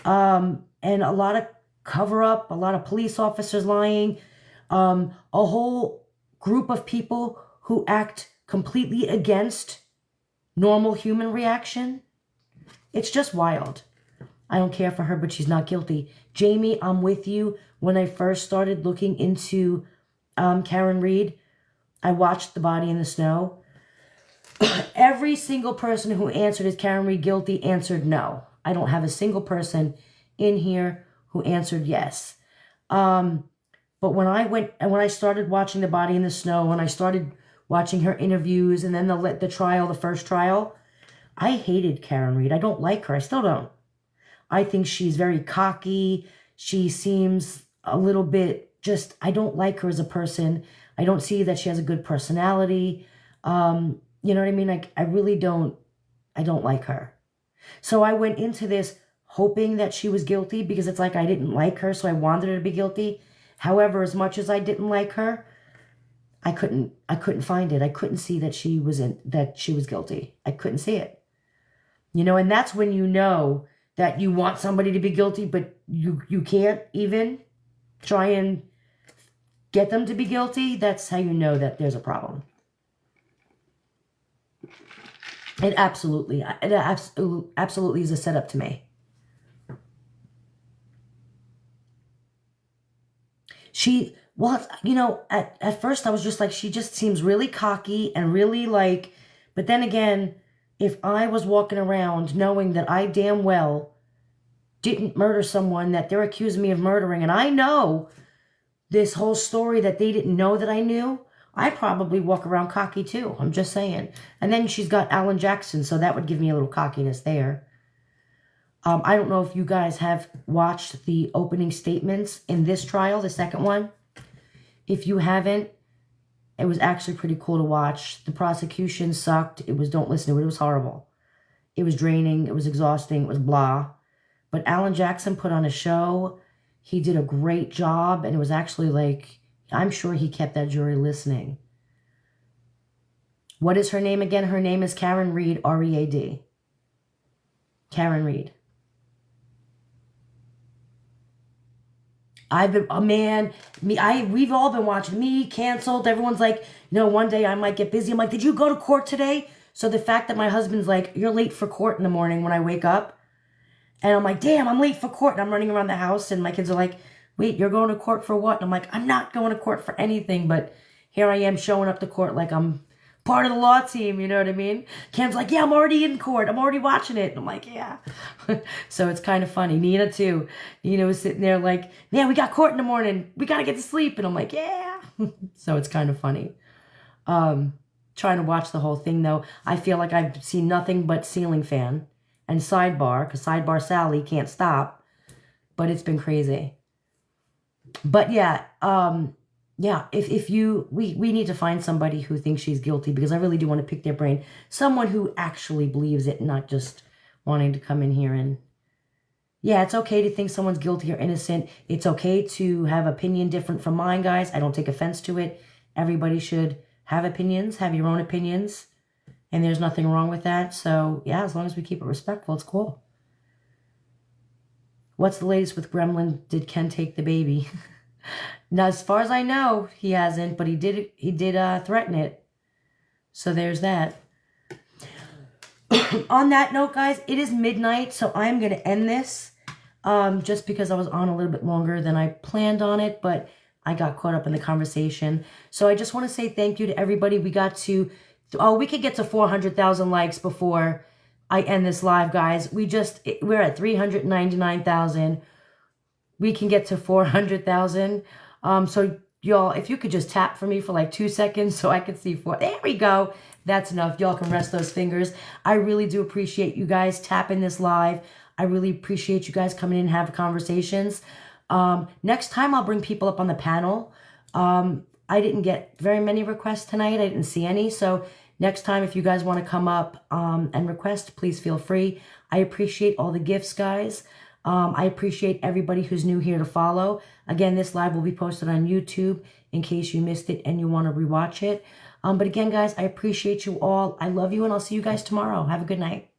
and a lot of cover up, a lot of police officers lying, a whole group of people who act completely against normal human reaction. It's just wild. I don't care for her, but she's not guilty. Jamie, I'm with you. When I first started looking into Karen Reed, I watched The Body in the Snow. Every single person who answered, is Karen Reed guilty, answered no. I don't have a single person in here who answered yes. But when I started watching The Body in the Snow, when I started watching her interviews, and then the trial, the first trial, I hated Karen Reed. I don't like her. I still don't. I think she's very cocky. She seems a little bit I don't like her as a person. I don't see that she has a good personality. You know what I mean? I really don't, I don't like her. So I went into this hoping that she was guilty, because it's like I didn't like her, so I wanted her to be guilty. However, as much as I didn't like her, I couldn't find it. I couldn't see that she was guilty. I couldn't see it. And that's when you know that you want somebody to be guilty, but you can't even try and get them to be guilty. That's how you know that there's a problem. It absolutely is a setup to me. Well, you know, at first I was just like, she just seems really cocky and really like, but then again, if I was walking around knowing that I damn well didn't murder someone that they're accusing me of murdering, and I know this whole story that they didn't know that I knew, I'd probably walk around cocky too. I'm just saying. And then she's got Alan Jackson, so that would give me a little cockiness there. I don't know if you guys have watched the opening statements in this trial, the second one. If you haven't, it was actually pretty cool to watch. The prosecution sucked. It was, don't listen to it. It was horrible. It was draining. It was exhausting. It was blah. But Alan Jackson put on a show. He did a great job. And it was actually like, I'm sure he kept that jury listening. What is her name again? Her name is Karen Reed, R-E-A-D. Karen Reed. I've been, oh man, we've all been watching me, canceled. Everyone's like, you know, one day I might get busy. I'm like, did you go to court today? So the fact that my husband's like, you're late for court in the morning when I wake up. And I'm like, damn, I'm late for court. And I'm running around the house and my kids are like, wait, you're going to court for what? And I'm like, I'm not going to court for anything. But here I am showing up to court like I'm part of the law team, you know what I mean? Cam's like, yeah, I'm already in court. I'm already watching it. And I'm like, yeah. So it's kind of funny. Nina, too. Nina was sitting there like, man, we got court in the morning. We got to get to sleep. And I'm like, yeah. So it's kind of funny. Trying to watch the whole thing, though. I feel like I've seen nothing but Ceiling Fan and Sidebar, because Sidebar Sally can't stop. But it's been crazy. But yeah, yeah, if you, we need to find somebody who thinks she's guilty, because I really do want to pick their brain. Someone who actually believes it, not just wanting to come in here and, yeah, it's okay to think someone's guilty or innocent. It's okay to have opinion different from mine, guys. I don't take offense to it. Everybody should have opinions, have your own opinions, and there's nothing wrong with that. So, yeah, as long as we keep it respectful, it's cool. What's the latest with Gremlin? Did Ken take the baby? Now, as far as I know, he hasn't, but he did threaten it. So there's that. On that note, guys, it is midnight, so I'm going to end this. Just because I was on a little bit longer than I planned on it, but I got caught up in the conversation. So I just want to say thank you to everybody. We got to, we could get to 400,000 likes before I end this live, guys. We're at 399,000. We can get to 400,000. So y'all, if you could just tap for me for like 2 seconds so I can see there we go. That's enough. Y'all can rest those fingers. I really do appreciate you guys tapping this live. I really appreciate you guys coming in and having conversations. Next time I'll bring people up on the panel. I didn't get very many requests tonight. I didn't see any. So next time, if you guys want to come up and request, please feel free. I appreciate all the gifts, guys. I appreciate everybody who's new here to follow. Again, this live will be posted on YouTube in case you missed it and you want to rewatch it. But again, guys, I appreciate you all. I love you, and I'll see you guys tomorrow. Have a good night.